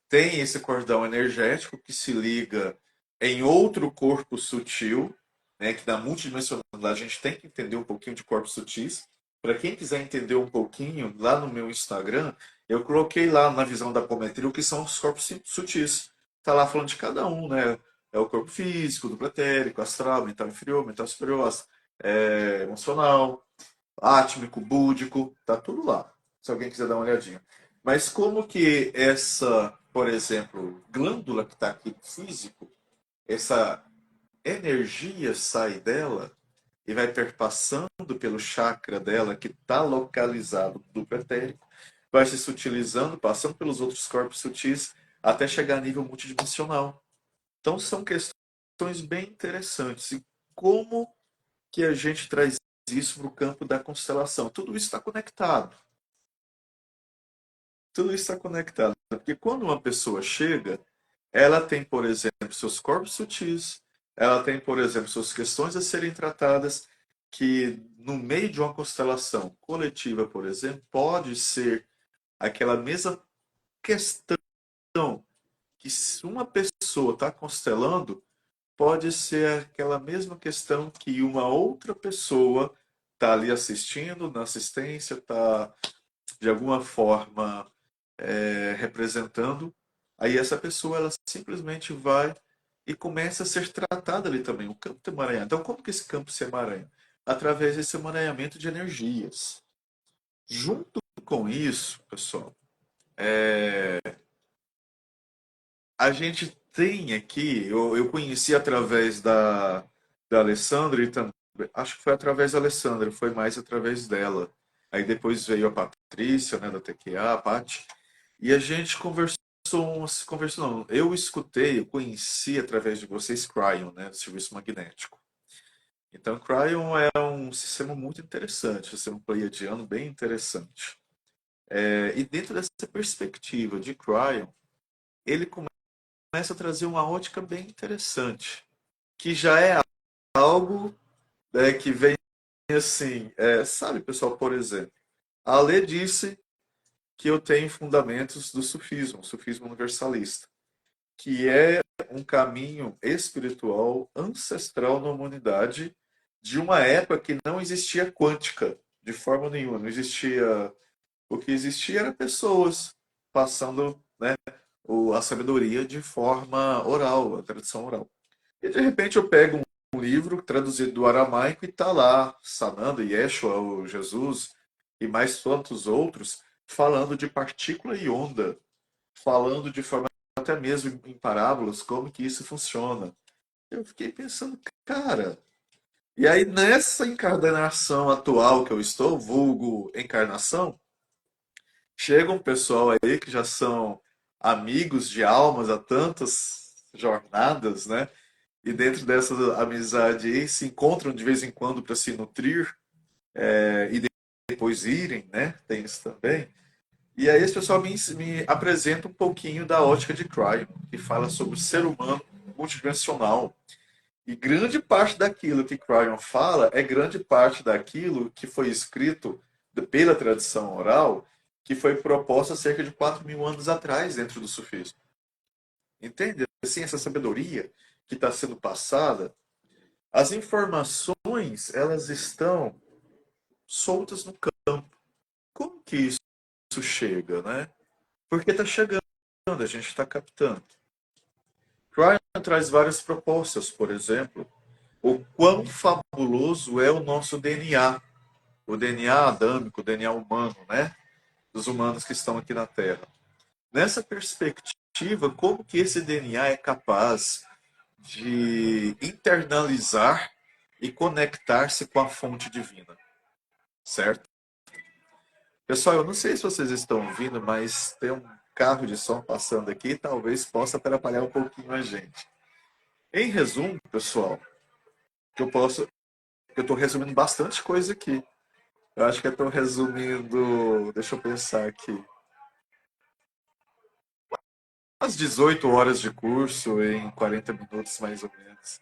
S3: tem esse cordão energético que se liga em outro corpo sutil, né, que na multidimensionalidade a gente tem que entender um pouquinho de corpos sutis. Para quem quiser entender um pouquinho, lá no meu Instagram, eu coloquei lá na visão da apometria o que são os corpos sutis. Está lá falando de cada um, né? É o corpo físico, do pretérico, astral, mental inferior, mental superior, emocional, átmico, búdico, tá tudo lá. Se alguém quiser dar uma olhadinha. Mas como que essa, por exemplo, glândula que está aqui físico, essa energia sai dela e vai perpassando pelo chakra dela que está localizado do pretérico, vai se sutilizando, passando pelos outros corpos sutis, até chegar a nível multidimensional. Então, são questões bem interessantes. E como que a gente traz isso para o campo da constelação? Tudo isso está conectado. Tudo isso está conectado. Porque quando uma pessoa chega, ela tem, por exemplo, seus corpos sutis, ela tem, por exemplo, suas questões a serem tratadas, que no meio de uma constelação coletiva, por exemplo, pode ser aquela mesma questão que se uma pessoa está constelando, pode ser aquela mesma questão que uma outra pessoa está ali assistindo, na assistência, está de alguma forma representando. Aí essa pessoa ela simplesmente vai e começa a ser tratada ali também, o campo de emaranhado. Então, como que esse campo se emaranha? Através desse emaranhamento de energias. Junto com isso, pessoal, a gente tem aqui, eu conheci através da Alessandra e também, acho que foi através da Alessandra, foi mais através dela. Aí depois veio a Patrícia, né, da TQA, a Paty, e a gente conversou não, eu escutei, eu conheci através de vocês Cryon, né, do serviço magnético. Então, Cryon é um sistema muito interessante, um sistema pleiadiano bem interessante. E dentro dessa perspectiva de Cryon, ele começa a trazer uma ótica bem interessante, que já é algo que vem assim, sabe, pessoal, por exemplo, a Lê disse que eu tenho fundamentos do sufismo universalista, que é um caminho espiritual ancestral na humanidade de uma época que não existia quântica de forma nenhuma, não existia, o que existia era pessoas passando, né, a sabedoria de forma oral, a tradição oral. E de repente eu pego um livro traduzido do aramaico e está lá Sananda, Yeshua, o Jesus e mais tantos outros falando de partícula e onda, falando de forma até mesmo em parábolas como que isso funciona. Eu fiquei pensando, cara, e aí nessa encarnação atual que eu estou, vulgo encarnação, chega um pessoal aí que já são amigos de almas há tantas jornadas, né? E dentro dessa amizade aí se encontram de vez em quando para se nutrir e depois irem, né? Tem isso também. E aí esse pessoal me apresenta um pouquinho da ótica de Cryon, que fala sobre o ser humano multidimensional. E grande parte daquilo que Cryon fala é grande parte daquilo que foi escrito pela tradição oral, que foi proposta cerca de 4.000 anos atrás dentro do sufismo. Entende? Assim, essa sabedoria que está sendo passada, as informações, elas estão soltas no campo. Como que isso chega, né? Porque está chegando, a gente está captando. Ryan traz várias propostas, por exemplo, o quão fabuloso é o nosso DNA, o DNA adâmico, o DNA humano, né? Dos humanos que estão aqui na Terra. Nessa perspectiva, como que esse DNA é capaz de internalizar e conectar-se com a fonte divina, certo? Pessoal, eu não sei se vocês estão ouvindo, mas tem um carro de som passando aqui, talvez possa atrapalhar um pouquinho a gente. Em resumo, pessoal, eu estou resumindo bastante coisa aqui. Eu acho que eu estou resumindo, deixa eu pensar aqui, umas 18 horas de curso em 40 minutos, mais ou menos.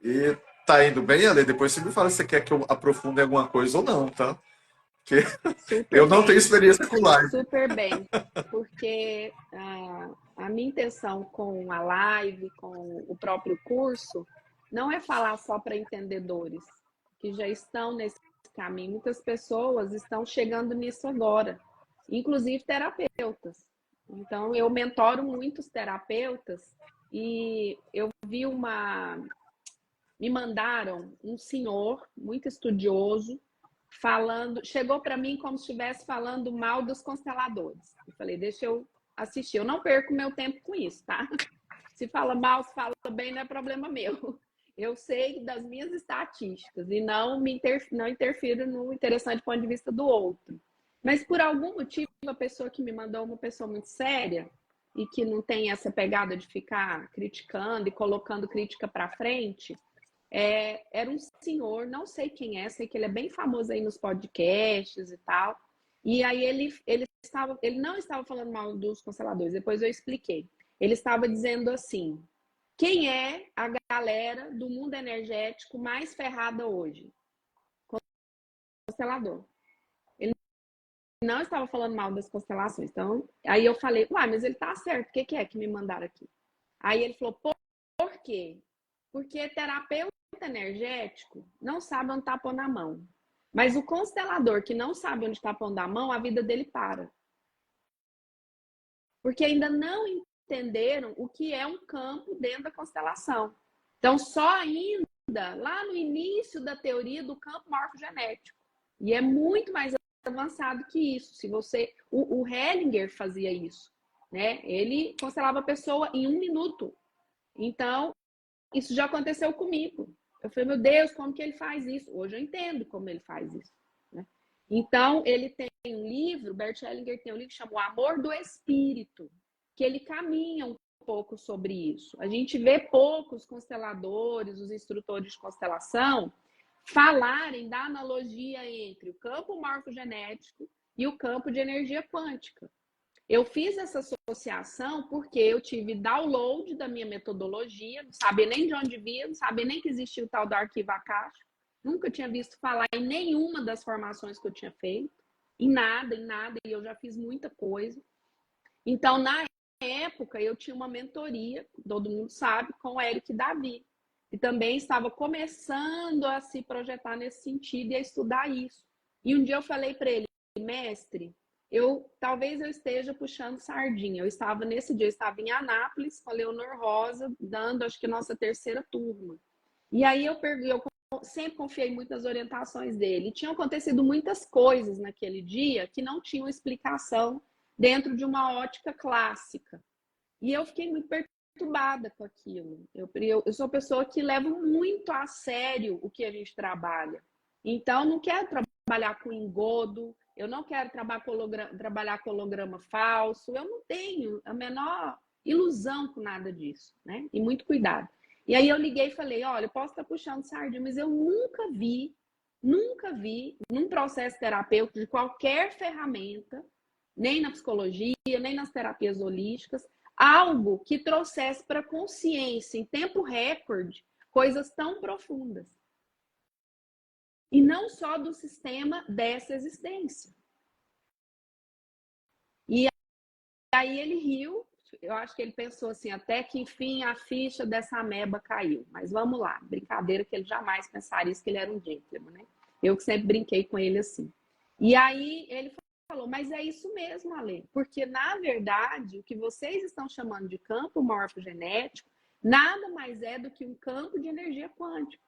S3: E tá indo bem, Ale? Depois você me fala se você quer que eu aprofunde em alguma coisa ou não, tá? Porque eu
S4: Super
S3: não tenho
S4: bem,
S3: experiência com live.
S4: super bem, porque a minha intenção com a live, com o próprio curso, não é falar só para entendedores que já estão nesse caminho. Muitas pessoas estão chegando nisso agora, inclusive terapeutas. Então, eu mentoro muitos terapeutas e eu vi me mandaram um senhor muito estudioso falando, chegou para mim como se estivesse falando mal dos consteladores. Eu falei, deixa eu assistir. Eu não perco meu tempo com isso, tá? Se fala mal, se fala bem, não é problema meu. Eu sei das minhas estatísticas e não interfiro no interessante ponto de vista do outro. Mas por algum motivo, a pessoa que me mandou é uma pessoa muito séria e que não tem essa pegada de ficar criticando e colocando crítica para frente. Era um senhor, não sei quem é, sei que ele é bem famoso aí nos podcasts e tal. E aí ele não estava falando mal dos consteladores, depois eu expliquei. Ele estava dizendo assim: quem é a galera do mundo energético mais ferrada hoje? Constelador. Ele não estava falando mal das constelações. Então, aí eu falei, uai, mas ele tá certo, o que é que me mandaram aqui? Aí ele falou, por quê? Porque terapeuta energético não sabe onde tá pondo a mão. Mas o constelador que não sabe onde está pondo a mão, a vida dele para. Porque ainda não entenderam o que é um campo dentro da constelação. Então, só ainda lá no início da teoria do campo morfogenético. E é muito mais avançado que isso. Se você, o Hellinger fazia isso, né? Ele constelava a pessoa em 1 minuto. Então, isso já aconteceu comigo. Eu falei, meu Deus, como que ele faz isso? Hoje eu entendo como ele faz isso, né? Então, ele tem um livro, Bert Hellinger tem um livro que chama O Amor do Espírito, que ele caminha um pouco sobre isso. A gente vê poucos consteladores, os instrutores de constelação, falarem da analogia entre o campo morfogenético e o campo de energia quântica. Eu fiz essa associação porque eu tive download da minha metodologia, não sabia nem de onde via, não sabia nem que existia o tal do arquivo acástico, nunca tinha visto falar em nenhuma das formações que eu tinha feito, em nada, e eu já fiz muita coisa. Então, na época, eu tinha uma mentoria, todo mundo sabe, com o Eric Davi, que também estava começando a se projetar nesse sentido e a estudar isso. E um dia eu falei para ele, mestre, talvez eu esteja puxando sardinha. Nesse dia, eu estava em Anápolis com a Leonor Rosa, dando, acho que, nossa 3ª turma. E aí eu sempre confiei muito nas orientações dele. E tinham acontecido muitas coisas naquele dia que não tinham explicação dentro de uma ótica clássica. E eu fiquei muito perturbada com aquilo. Eu sou pessoa que leva muito a sério o que a gente trabalha. Então, não quero trabalhar com engodo, eu não quero trabalhar com holograma falso, eu não tenho a menor ilusão com nada disso, né? E muito cuidado. E aí eu liguei e falei, olha, eu posso estar puxando sardinha, mas eu nunca vi, num processo terapêutico de qualquer ferramenta, nem na psicologia, nem nas terapias holísticas, algo que trouxesse para a consciência, em tempo recorde, coisas tão profundas. E não só do sistema dessa existência. E aí ele riu, eu acho que ele pensou assim, até que enfim a ficha dessa ameba caiu. Mas vamos lá, brincadeira que ele jamais pensaria isso, que ele era um gentleman, né? Eu que sempre brinquei com ele assim. E aí ele falou, mas é isso mesmo, Ale, porque na verdade o que vocês estão chamando de campo morfogenético nada mais é do que um campo de energia quântica.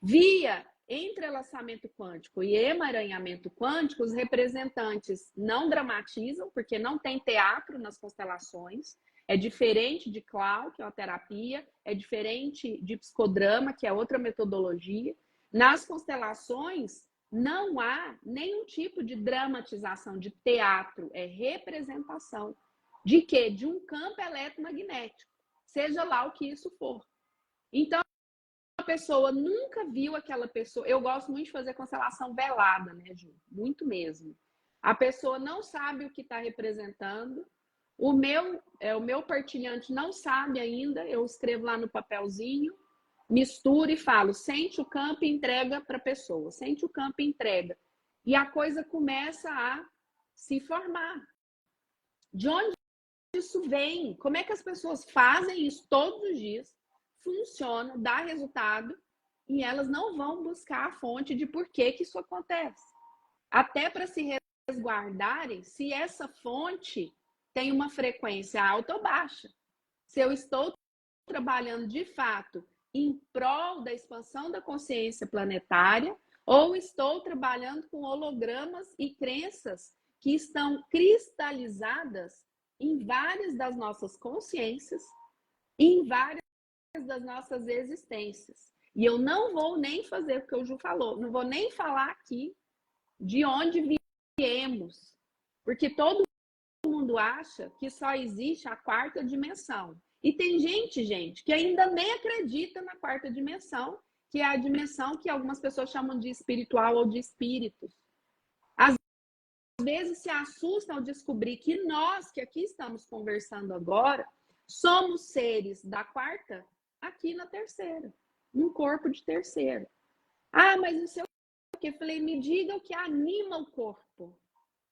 S4: Via entrelaçamento quântico e emaranhamento quântico, os representantes não dramatizam, porque não tem teatro nas constelações. É diferente de Clau, que é uma terapia, é diferente de psicodrama, que é outra metodologia. Nas constelações, não há nenhum tipo de dramatização, de teatro, é representação. De quê? De um campo eletromagnético, seja lá o que isso for. Então, a pessoa nunca viu aquela pessoa. Eu gosto muito de fazer constelação velada, né, Ju? Muito mesmo. A pessoa não sabe o que está representando. O meu partilhante não sabe ainda. Eu escrevo lá no papelzinho, misturo e falo: sente o campo e entrega para a pessoa. Sente o campo e entrega. E a coisa começa a se formar. De onde isso vem? Como é que as pessoas fazem isso todos os dias? Funciona, dá resultado, e elas não vão buscar a fonte de por que isso acontece. Até para se resguardarem se essa fonte tem uma frequência alta ou baixa. Se eu estou trabalhando de fato em prol da expansão da consciência planetária, ou estou trabalhando com hologramas e crenças que estão cristalizadas em várias das nossas consciências, em várias das nossas existências. E eu não vou nem fazer o que o Ju falou, não vou nem falar aqui de onde viemos, Porque todo mundo acha que só existe a quarta dimensão. E tem gente, que ainda nem acredita na quarta dimensão, que é a dimensão que algumas pessoas chamam de espiritual ou de espíritos. Às vezes se assustam ao descobrir que nós, que aqui estamos conversando agora, somos seres da quarta aqui na terceira, num corpo de terceiro. Ah, mas não sei o que. Eu falei, me diga o que anima o corpo.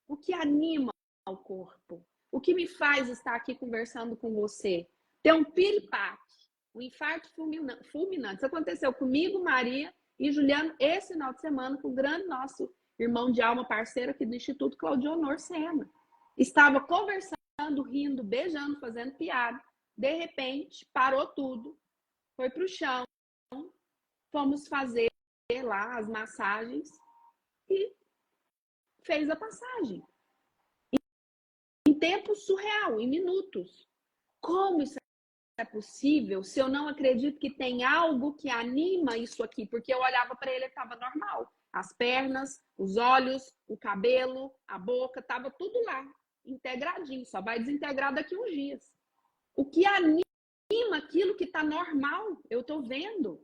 S4: O que anima o corpo? O que me faz estar aqui conversando com você? Ter um piripaque, um infarto fulminante. Isso aconteceu comigo, Maria e Juliano, esse final de semana, com o grande nosso irmão de alma, parceiro aqui do Instituto, Claudionor Sena. Estava conversando, rindo, beijando, fazendo piada. De repente, parou tudo, foi para o chão, fomos fazer lá as massagens e fez a passagem. Em tempo surreal, em minutos. Como isso é possível se eu não acredito que tem algo que anima isso aqui? Porque eu olhava para ele e estava normal. As pernas, os olhos, o cabelo, a boca, estava tudo lá, integradinho. Só vai desintegrar daqui uns dias. O que anima aquilo que está normal, eu estou vendo.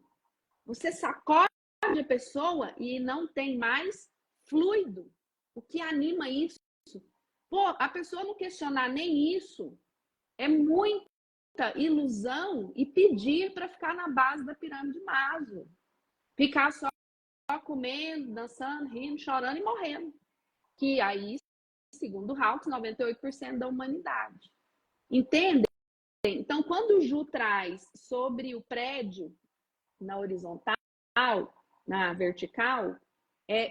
S4: Você sacode a pessoa e não tem mais fluido. O que anima isso? Pô, a pessoa não questionar nem isso é muita ilusão e pedir para ficar na base da pirâmide de Maslow. Ficar só comendo, dançando, rindo, chorando e morrendo. Que aí, segundo Hawks, 98% da humanidade. Entendem? Então, quando o Ju traz sobre o prédio na horizontal, na vertical,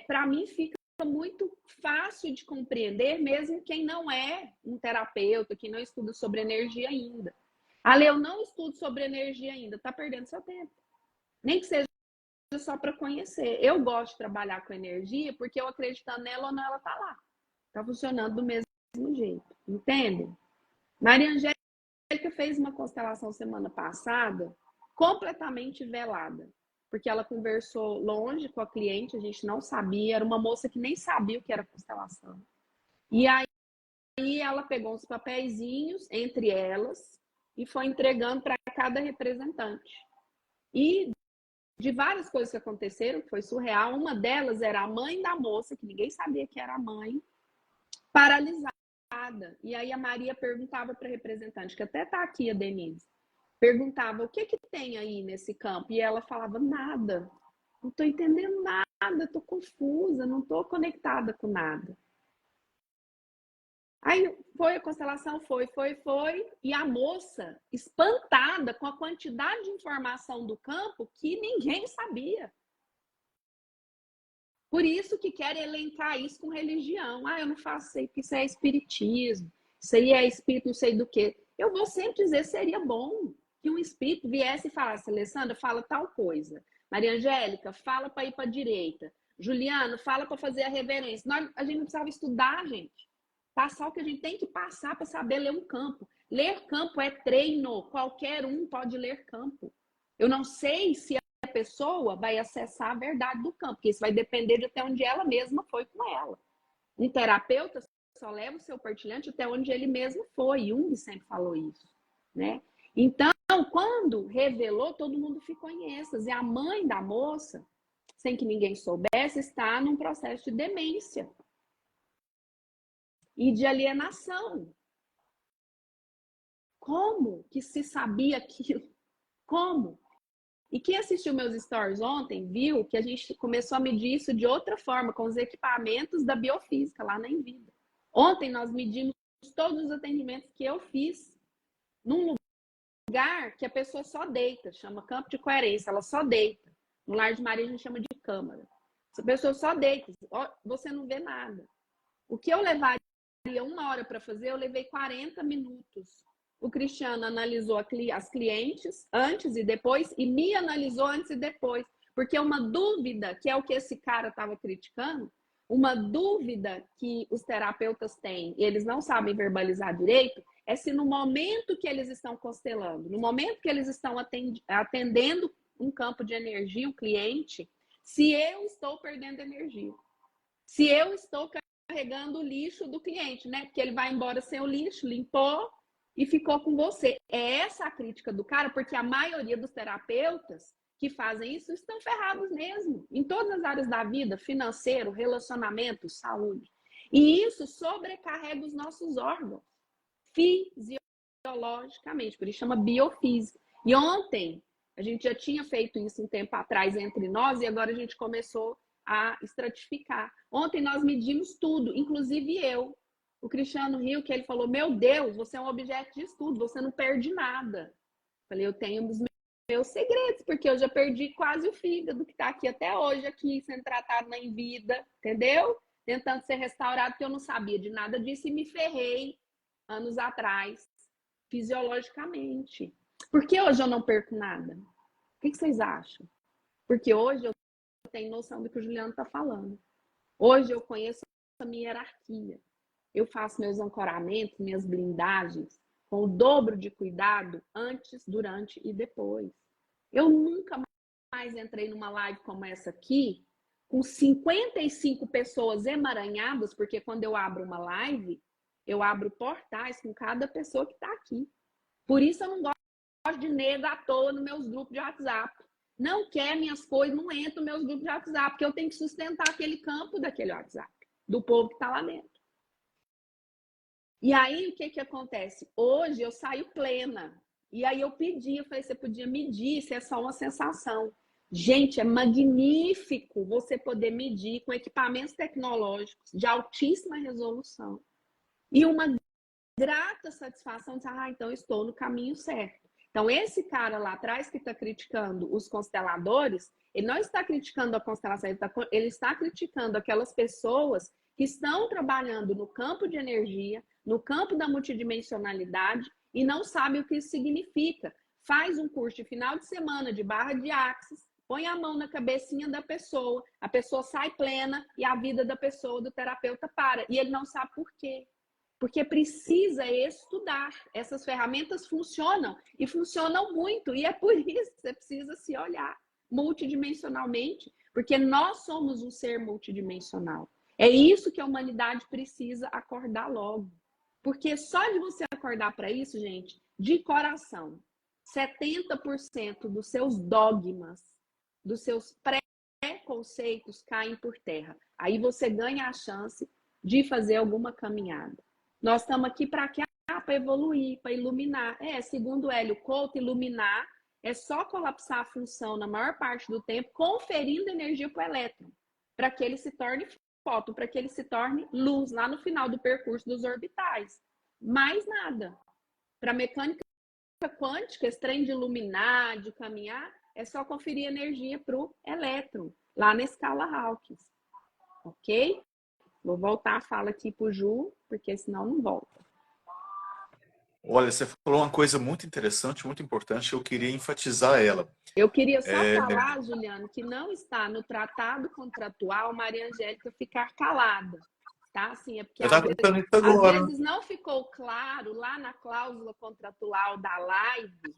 S4: para mim fica muito fácil de compreender, mesmo quem não é um terapeuta, quem não estuda sobre energia ainda. Ale, eu não estudo sobre energia ainda, tá perdendo seu tempo. Nem que seja só para conhecer. Eu gosto de trabalhar com energia porque eu acreditando nela ou não, ela tá lá. Tá funcionando do mesmo jeito. Entendem? Maria Angélica fez uma constelação semana passada, completamente velada. Porque ela conversou longe com a cliente, a gente não sabia, era uma moça que nem sabia o que era constelação. E aí ela pegou uns papeizinhos entre elas e foi entregando para cada representante. E de várias coisas que aconteceram, que foi surreal, uma delas era a mãe da moça, que ninguém sabia que era a mãe, paralisada. E aí a Maria perguntava para a representante, que até está aqui a Denise, perguntava o que tem aí nesse campo, e ela falava nada, não estou entendendo nada, estou confusa, não estou conectada com nada. Aí foi a constelação, foi, e a moça espantada com a quantidade de informação do campo que ninguém sabia. Por isso que querem elencar isso com religião. Ah, eu não faço isso aí, porque isso é espiritismo, isso aí é espírito não sei do quê. Eu vou sempre dizer, seria bom que um espírito viesse e falasse, Alessandra, fala tal coisa. Maria Angélica, fala para ir para a direita. Juliano, fala para fazer a reverência. A gente não precisava estudar, gente. Passar o que a gente tem que passar para saber ler um campo. Ler campo é treino. Qualquer um pode ler campo. Eu não sei se a pessoa vai acessar a verdade do campo, porque isso vai depender de até onde ela mesma foi com ela. Um terapeuta só leva o seu partilhante até onde ele mesmo foi. Jung sempre falou isso, né? Então, quando revelou, todo mundo ficou em êxtase. E a mãe da moça, sem que ninguém soubesse, está num processo de demência e de alienação. Como que se sabia aquilo? Como? E quem assistiu meus stories ontem viu que a gente começou a medir isso de outra forma, com os equipamentos da biofísica lá na Envida. Ontem nós medimos todos os atendimentos que eu fiz num lugar que a pessoa só deita, chama campo de coerência, ela só deita. No Lar de Maria a gente chama de câmara. Essa pessoa só deita, você não vê nada. O que eu levaria 1 hora para fazer, eu levei 40 minutos. O Cristiano analisou as clientes antes e depois e me analisou antes e depois. Porque uma dúvida, que é o que esse cara estava criticando, uma dúvida que os terapeutas têm e eles não sabem verbalizar direito, é se no momento que eles estão constelando, no momento que eles estão atendendo um campo de energia, o cliente, se eu estou perdendo energia. Se eu estou carregando o lixo do cliente, né? Porque ele vai embora sem o lixo, limpou e ficou com você. É essa a crítica do cara, porque a maioria dos terapeutas que fazem isso estão ferrados mesmo, em todas as áreas da vida, financeiro, relacionamento, saúde. E isso sobrecarrega os nossos órgãos, fisiologicamente, por isso chama biofísica. E ontem, a gente já tinha feito isso um tempo atrás entre nós, e agora a gente começou a estratificar. Ontem nós medimos tudo, inclusive eu. O Cristiano Rio, que ele falou, meu Deus, você é um objeto de estudo, você não perde nada. Falei, eu tenho os meus segredos, porque eu já perdi quase o fígado, que está aqui até hoje, aqui, sendo tratado na Em Vida, entendeu? Tentando ser restaurado, porque eu não sabia de nada disso e me ferrei anos atrás, fisiologicamente. Por que hoje eu não perco nada? O que vocês acham? Porque hoje eu tenho noção do que o Juliano está falando. Hoje eu conheço a minha hierarquia. Eu faço meus ancoramentos, minhas blindagens, com o dobro de cuidado antes, durante e depois. Eu nunca mais entrei numa live como essa aqui, com 55 pessoas emaranhadas, porque quando eu abro uma live, eu abro portais com cada pessoa que está aqui. Por isso eu não gosto de nego à toa nos meus grupos de WhatsApp. Não quer minhas coisas, não entra nos meus grupos de WhatsApp, porque eu tenho que sustentar aquele campo daquele WhatsApp, do povo que está lá dentro. E aí, o que acontece? Hoje eu saio plena. E aí eu pedi, eu falei, você podia medir, se é só uma sensação. Gente, é magnífico você poder medir com equipamentos tecnológicos de altíssima resolução. E uma grata satisfação de dizer, então eu estou no caminho certo. Então, esse cara lá atrás que está criticando os consteladores, ele não está criticando a constelação, ele está criticando aquelas pessoas que estão trabalhando no campo de energia, no campo da multidimensionalidade e não sabe o que isso significa. Faz um curso de final de semana de barra de axis, põe a mão na cabecinha da pessoa, a pessoa sai plena e a vida da pessoa, do terapeuta, para. E ele não sabe por quê. Porque precisa estudar. Essas ferramentas funcionam e funcionam muito. E é por isso que você precisa se olhar multidimensionalmente, porque nós somos um ser multidimensional. É isso que a humanidade precisa acordar logo. Porque só de você acordar para isso, gente, de coração, 70% dos seus dogmas, dos seus preconceitos caem por terra. Aí você ganha a chance de fazer alguma caminhada. Nós estamos aqui para quê? Para evoluir, para iluminar. Segundo Hélio Couto, iluminar é só colapsar a função na maior parte do tempo, conferindo energia para o elétron, para que ele se torne fóton, para que ele se torne luz lá no final do percurso dos orbitais. Mais nada. Para mecânica quântica, esse trem de iluminar, de caminhar, é só conferir energia para o elétron, lá na escala Hawkins. Ok? Vou voltar a fala aqui para o Ju, porque senão não volta.
S3: Olha, você falou uma coisa muito interessante, muito importante, eu queria enfatizar ela.
S4: Eu queria só falar, Juliano, que não está no tratado contratual Maria Angélica ficar calada. Tá? Assim, é porque às vezes não ficou claro lá na cláusula contratual da live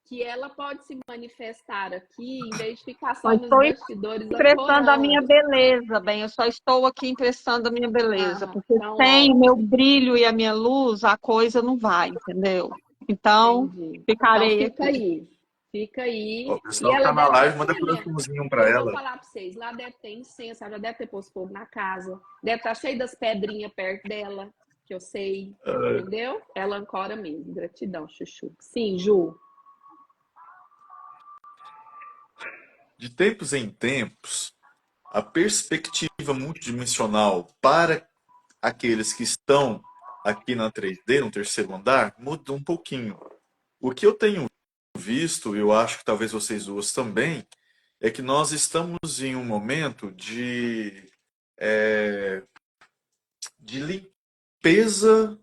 S4: que ela pode se manifestar aqui em vez de ficar só nos bastidores.
S2: Emprestando a minha beleza, bem, eu só estou aqui emprestando a minha beleza, porque então, sem o meu brilho e a minha luz, a coisa não vai, entendeu? Então, ficarei
S4: então, fica aí.
S3: O pessoal tá na live, manda coraçãozinho para ela.
S4: Vou falar para vocês, lá deve ter incenso, já deve ter posto fogo na casa, deve estar cheio das pedrinhas perto dela, que eu sei, entendeu? Ela ancora mesmo. Gratidão, Chuchu. Sim, Ju.
S3: De tempos em tempos, a perspectiva multidimensional para aqueles que estão aqui na 3D, no terceiro andar, muda um pouquinho. O que eu tenho visto, eu acho que talvez vocês duas também, é que nós estamos em um momento de limpeza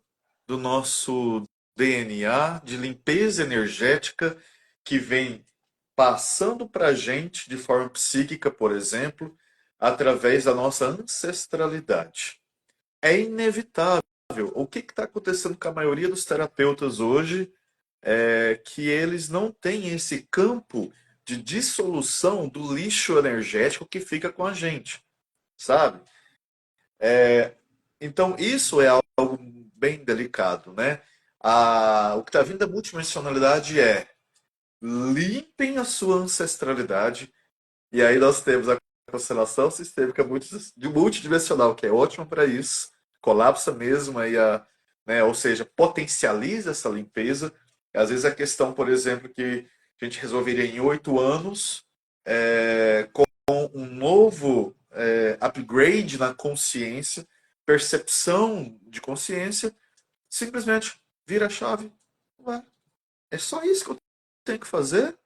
S3: do nosso DNA, de limpeza energética que vem passando para a gente de forma psíquica, por exemplo, através da nossa ancestralidade. É inevitável. O que está acontecendo com a maioria dos terapeutas hoje é que eles não têm esse campo de dissolução do lixo energético que fica com a gente, sabe? Então, isso é algo bem delicado, né? O que está vindo da multidimensionalidade é limpem a sua ancestralidade, e aí nós temos a constelação sistêmica multidimensional, que é ótima para isso, colapsa mesmo, aí né, ou seja, potencializa essa limpeza. Às vezes a questão, por exemplo, que a gente resolveria em 8 anos, com um novo upgrade na consciência, percepção de consciência, simplesmente vira a chave. Ué, é só isso que eu tenho que fazer?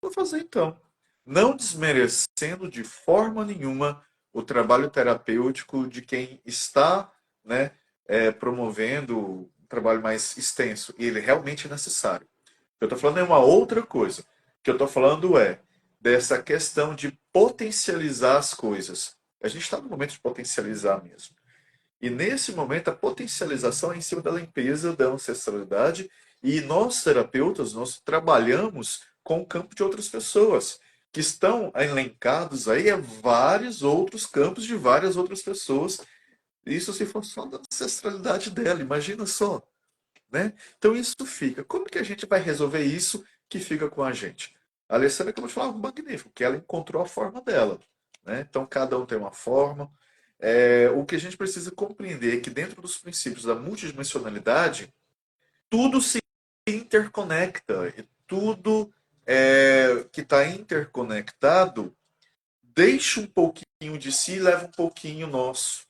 S3: Vou fazer então. Não desmerecendo de forma nenhuma o trabalho terapêutico de quem está, né, promovendo um trabalho mais extenso. E ele realmente é necessário. O que eu estou falando é uma outra coisa. O que eu estou falando é dessa questão de potencializar as coisas. A gente está no momento de potencializar mesmo. E nesse momento, a potencialização é em cima da limpeza da ancestralidade. E nós, terapeutas, nós trabalhamos com o campo de outras pessoas, que estão elencados aí a vários outros campos de várias outras pessoas. Isso se for só da ancestralidade dela, imagina só, né? Então isso fica. Como que a gente vai resolver isso que fica com a gente? A Alessandra, como eu falava, magnífico, que ela encontrou a forma dela, né? Então cada um tem uma forma. O que a gente precisa compreender é que dentro dos princípios da multidimensionalidade, tudo se interconecta e tudo que está interconectado deixa um pouquinho de si e leva um pouquinho nosso.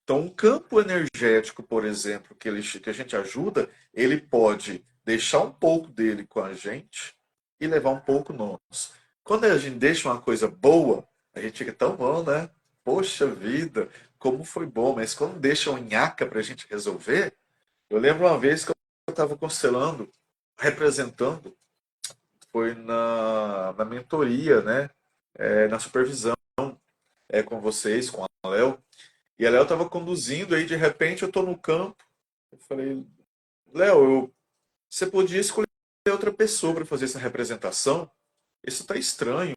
S3: Então, um campo energético, por exemplo, que a gente ajuda, ele pode deixar um pouco dele com a gente e levar um pouco nosso. Quando a gente deixa uma coisa boa, a gente fica tão bom, né? Poxa vida, como foi bom. Mas quando deixa um nhaca para a gente resolver, eu lembro uma vez que eu estava constelando, representando, foi na mentoria, né? Na supervisão, com vocês, com a Léo. E a Léo estava conduzindo, aí de repente eu estou no campo. Eu falei, Léo, você podia escolher outra pessoa para fazer essa representação? Isso está estranho.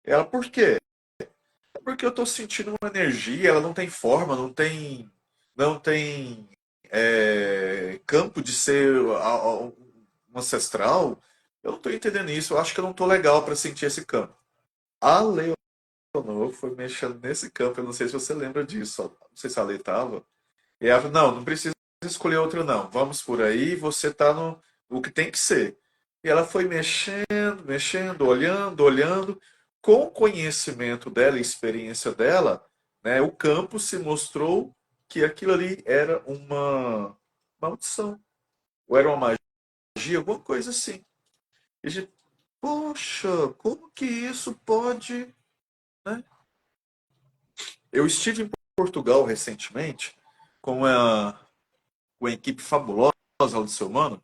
S3: Ela, por quê? É porque eu estou sentindo uma energia, ela não tem forma, não tem campo de ser um ancestral. Eu não estou entendendo isso, eu acho que eu não estou legal para sentir esse campo. A Leonor foi mexendo nesse campo, eu não sei se você lembra disso, não sei se a Lei estava. E ela falou, não precisa escolher outra não, vamos por aí, você está no o que tem que ser. E ela foi mexendo, mexendo, olhando, olhando, com o conhecimento dela e experiência dela, né, o campo se mostrou que aquilo ali era uma maldição, ou era uma magia, alguma coisa assim. E a gente, poxa, como que isso pode, né? Eu estive em Portugal recentemente com a equipe fabulosa lá do Ser Humano,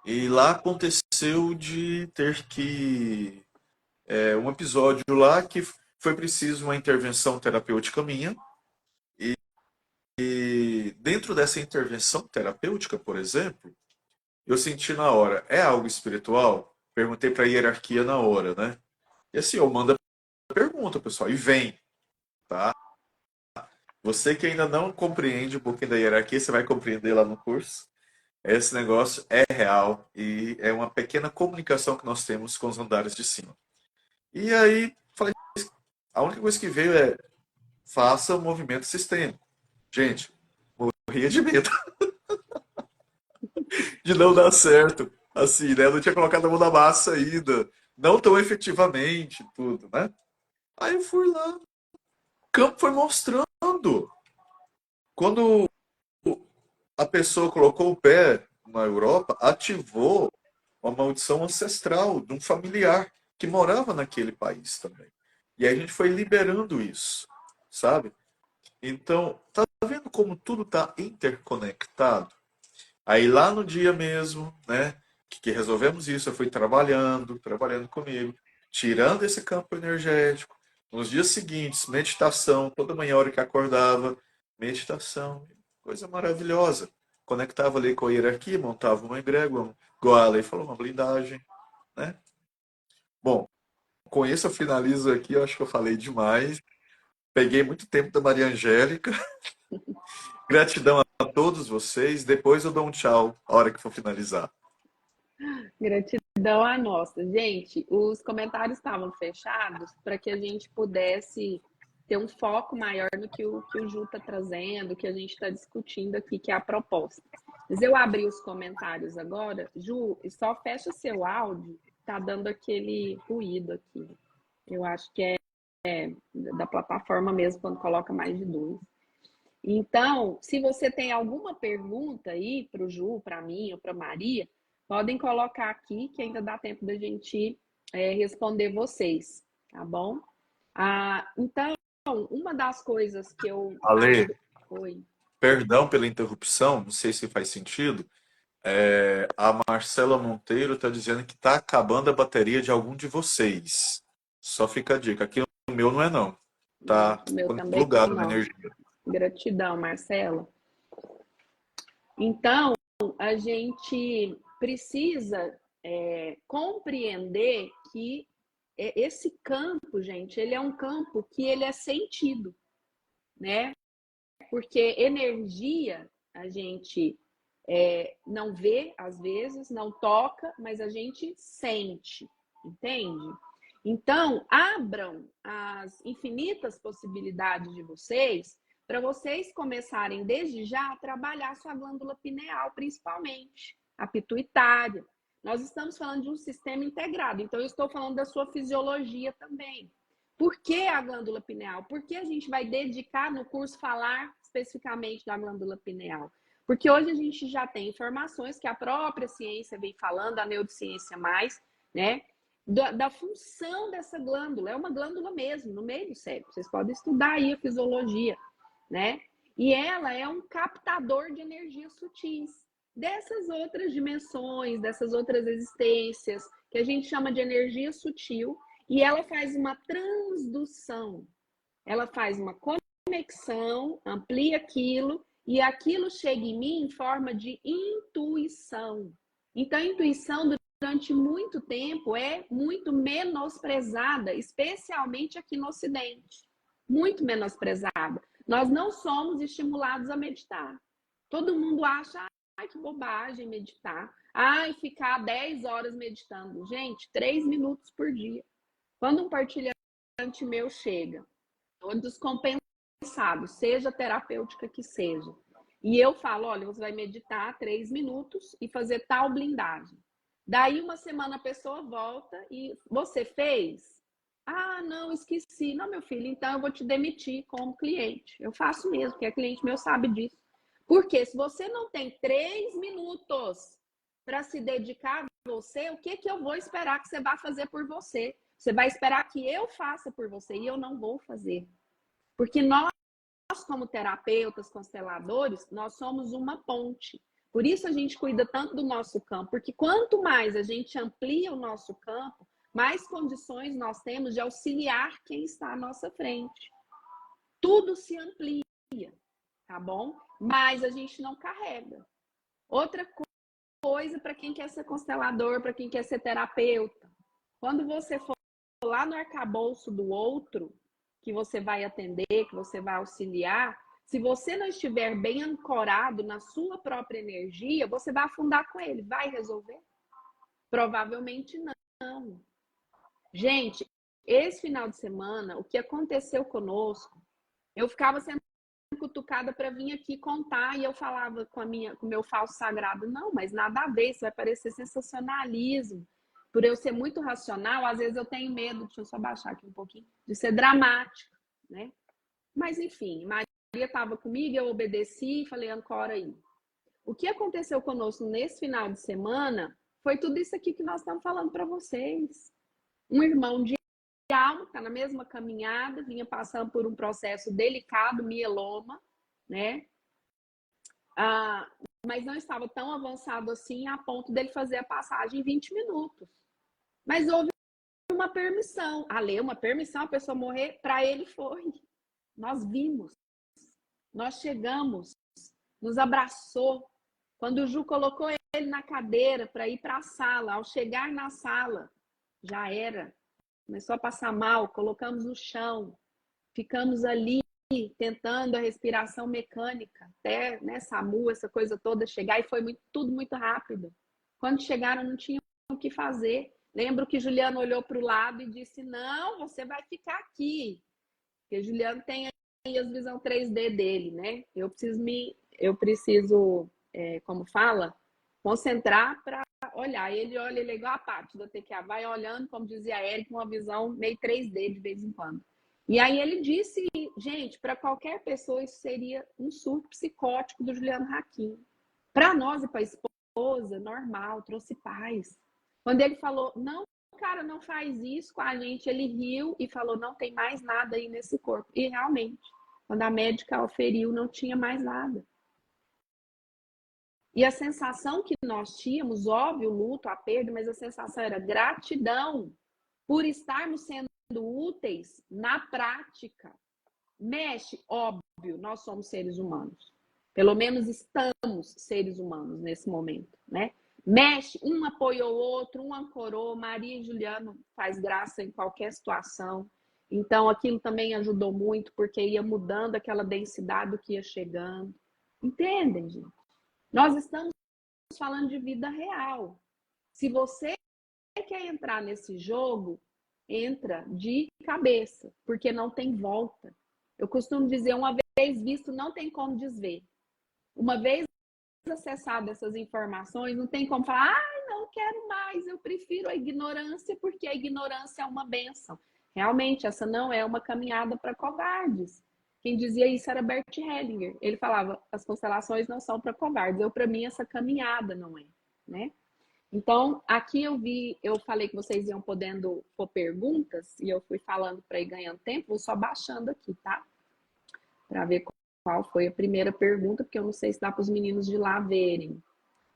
S3: e lá aconteceu de ter que um episódio lá que foi preciso uma intervenção terapêutica minha, e dentro dessa intervenção terapêutica, por exemplo, eu senti na hora, é algo espiritual? Perguntei para a hierarquia na hora, né? E assim, eu mando a pergunta, pessoal, e vem, tá? Você que ainda não compreende um pouquinho da hierarquia, você vai compreender lá no curso. Esse negócio é real e é uma pequena comunicação que nós temos com os andares de cima. E aí, falei, a única coisa que veio é faça o movimento sistêmico. Gente, morria de medo de não dar certo. Assim, né? Eu não tinha colocado a mão na massa ainda. Não tão efetivamente, tudo, né? Aí eu fui lá. O campo foi mostrando. Quando a pessoa colocou o pé na Europa, ativou uma maldição ancestral de um familiar que morava naquele país também. E aí a gente foi liberando isso, sabe? Então, tá vendo como tudo tá interconectado? Aí lá no dia mesmo, né, que resolvemos isso, eu fui trabalhando comigo, tirando esse campo energético. Nos dias seguintes, meditação, toda manhã, a hora que acordava, meditação, coisa maravilhosa. Conectava ali com a hierarquia, montava uma egrégora, igual a lei falou, uma blindagem, né? Bom, com isso eu finalizo aqui, eu acho que eu falei demais. Peguei muito tempo da Maria Angélica. Gratidão a todos vocês. Depois eu dou um tchau a hora que for finalizar.
S4: Gratidão a nossa. Gente, os comentários estavam fechados para que a gente pudesse ter um foco maior no que o Ju está trazendo, que a gente está discutindo aqui, que é a proposta. Mas eu abri os comentários agora. Ju, só fecha seu áudio, tá dando aquele ruído aqui. Eu acho que é da plataforma mesmo, quando coloca mais de 2. Então, se você tem alguma pergunta aí para o Ju, para mim ou para Maria, podem colocar aqui, que ainda dá tempo da gente responder vocês, tá bom? Então, uma das coisas que eu
S3: Ale,
S4: acho... Oi.
S3: perdão pela interrupção, não sei se faz sentido. A Marcela Monteiro está dizendo que está acabando a bateria de algum de vocês. Só fica a dica. Aqui no meu não é não. Tá
S4: Meu também
S3: plugado na
S4: não.
S3: energia.
S4: Gratidão, Marcela. Então, a gente precisa compreender que esse campo, gente, ele é um campo que ele é sentido, né? Porque energia a gente não vê, às vezes, não toca, mas a gente sente, entende? Então, abram as infinitas possibilidades de vocês para vocês começarem desde já a trabalhar sua glândula pineal, principalmente, a pituitária. Nós estamos falando de um sistema integrado, então eu estou falando da sua fisiologia também. Por que a glândula pineal? Por que a gente vai dedicar no curso falar especificamente da glândula pineal? Porque hoje a gente já tem informações que a própria ciência vem falando, a neurociência mais, né? Da função dessa glândula. É uma glândula mesmo, no meio do cérebro. Vocês podem estudar aí a fisiologia, né? E ela é um captador de energias sutis dessas outras dimensões, dessas outras existências, que a gente chama de energia sutil, e ela faz uma transdução. Ela faz uma conexão, amplia aquilo, e aquilo chega em mim em forma de intuição. Então, a intuição, durante muito tempo, é muito menosprezada, especialmente aqui no Ocidente. Muito menosprezada. Nós não somos estimulados a meditar. Todo mundo acha, ai, que bobagem meditar. Ai, ficar 10 horas meditando. Gente, 3 minutos por dia. Quando um partilhante meu chega, ou descompensado, seja terapêutica que seja, e eu falo, olha, você vai meditar 3 minutos e fazer tal blindagem. Daí uma semana a pessoa volta e você fez? Ah, não, esqueci. Não, meu filho, então eu vou te demitir como cliente. Eu faço mesmo, porque cliente meu sabe disso. Porque se você não tem 3 minutos para se dedicar a você, o que eu vou esperar que você vá fazer por você? Você vai esperar que eu faça por você e eu não vou fazer. Porque nós, como terapeutas, consteladores, nós somos uma ponte. Por isso a gente cuida tanto do nosso campo, porque quanto mais a gente amplia o nosso campo, mais condições nós temos de auxiliar quem está à nossa frente. Tudo se amplia, tá bom? Mas a gente não carrega. Outra coisa para quem quer ser constelador, para quem quer ser terapeuta. Quando você for lá no arcabouço do outro, que você vai atender, que você vai auxiliar, se você não estiver bem ancorado na sua própria energia, você vai afundar com ele. Vai resolver? Provavelmente não. Gente, esse final de semana, o que aconteceu conosco, eu ficava sendo cutucada para vir aqui contar e eu falava com o meu falso sagrado, não, mas nada a ver, isso vai parecer sensacionalismo. Por eu ser muito racional, às vezes eu tenho medo, deixa eu só baixar aqui um pouquinho, de ser dramático, né? Mas enfim, Maria estava comigo, eu obedeci e falei, ancora aí. O que aconteceu conosco nesse final de semana foi tudo isso aqui que nós estamos falando para vocês. Um irmão de alma, está na mesma caminhada, vinha passando por um processo delicado, mieloma, né? Mas não estava tão avançado assim a ponto dele fazer a passagem em 20 minutos. Mas houve uma permissão. Uma permissão, a pessoa morrer, para ele foi. Nós vimos, nós chegamos, nos abraçou. Quando o Ju colocou ele na cadeira para ir para a sala, ao chegar na sala, já era. Começou a passar mal, colocamos no chão. ficamos ali tentando a respiração mecânica, até, né, SAMU, essa coisa toda chegar, e foi tudo muito rápido. Quando chegaram, não tinham o que fazer. Lembro que Juliano olhou para o lado e disse, não, você vai ficar aqui. Porque Juliano tem aí as visão 3D dele, né? Eu preciso, como fala, concentrar para olhar. Ele olha, ele é igual a parte do TQA, vai olhando, como dizia a Eric, uma visão meio 3D de vez em quando. E aí ele disse, gente, para qualquer pessoa isso seria um surto psicótico do Juliano Hakim. Para nós e para a esposa, normal, trouxe paz. Quando ele falou, não, cara, não faz isso com a gente, ele riu e falou, não tem mais nada aí nesse corpo. E realmente, quando a médica oferiu, não tinha mais nada. E a sensação que nós tínhamos, óbvio, o luto, a perda, mas a sensação era gratidão por estarmos sendo úteis na prática. Mexe, óbvio, nós somos seres humanos. Pelo menos estamos seres humanos nesse momento, né? Mexe, um apoiou o outro, um ancorou. Maria e Juliano faz graça em qualquer situação. Então, aquilo também ajudou muito, porque ia mudando aquela densidade do que ia chegando. Entendem, gente? Nós estamos falando de vida real. Se você quer entrar nesse jogo, entra de cabeça, porque não tem volta. Eu costumo dizer, uma vez visto, não tem como desver. Uma vez acessado essas informações, não tem como falar, não quero mais, eu prefiro a ignorância, porque a ignorância é uma bênção. Realmente, essa não é uma caminhada para covardes. Quem dizia isso era Bert Hellinger. Ele falava, as constelações não são para covardes. Para mim, essa caminhada não é, né? Então, aqui eu falei que vocês iam podendo pôr perguntas, e eu fui falando para ir ganhando tempo, vou só baixando aqui, tá? Para ver qual foi a primeira pergunta, porque eu não sei se dá para os meninos de lá verem.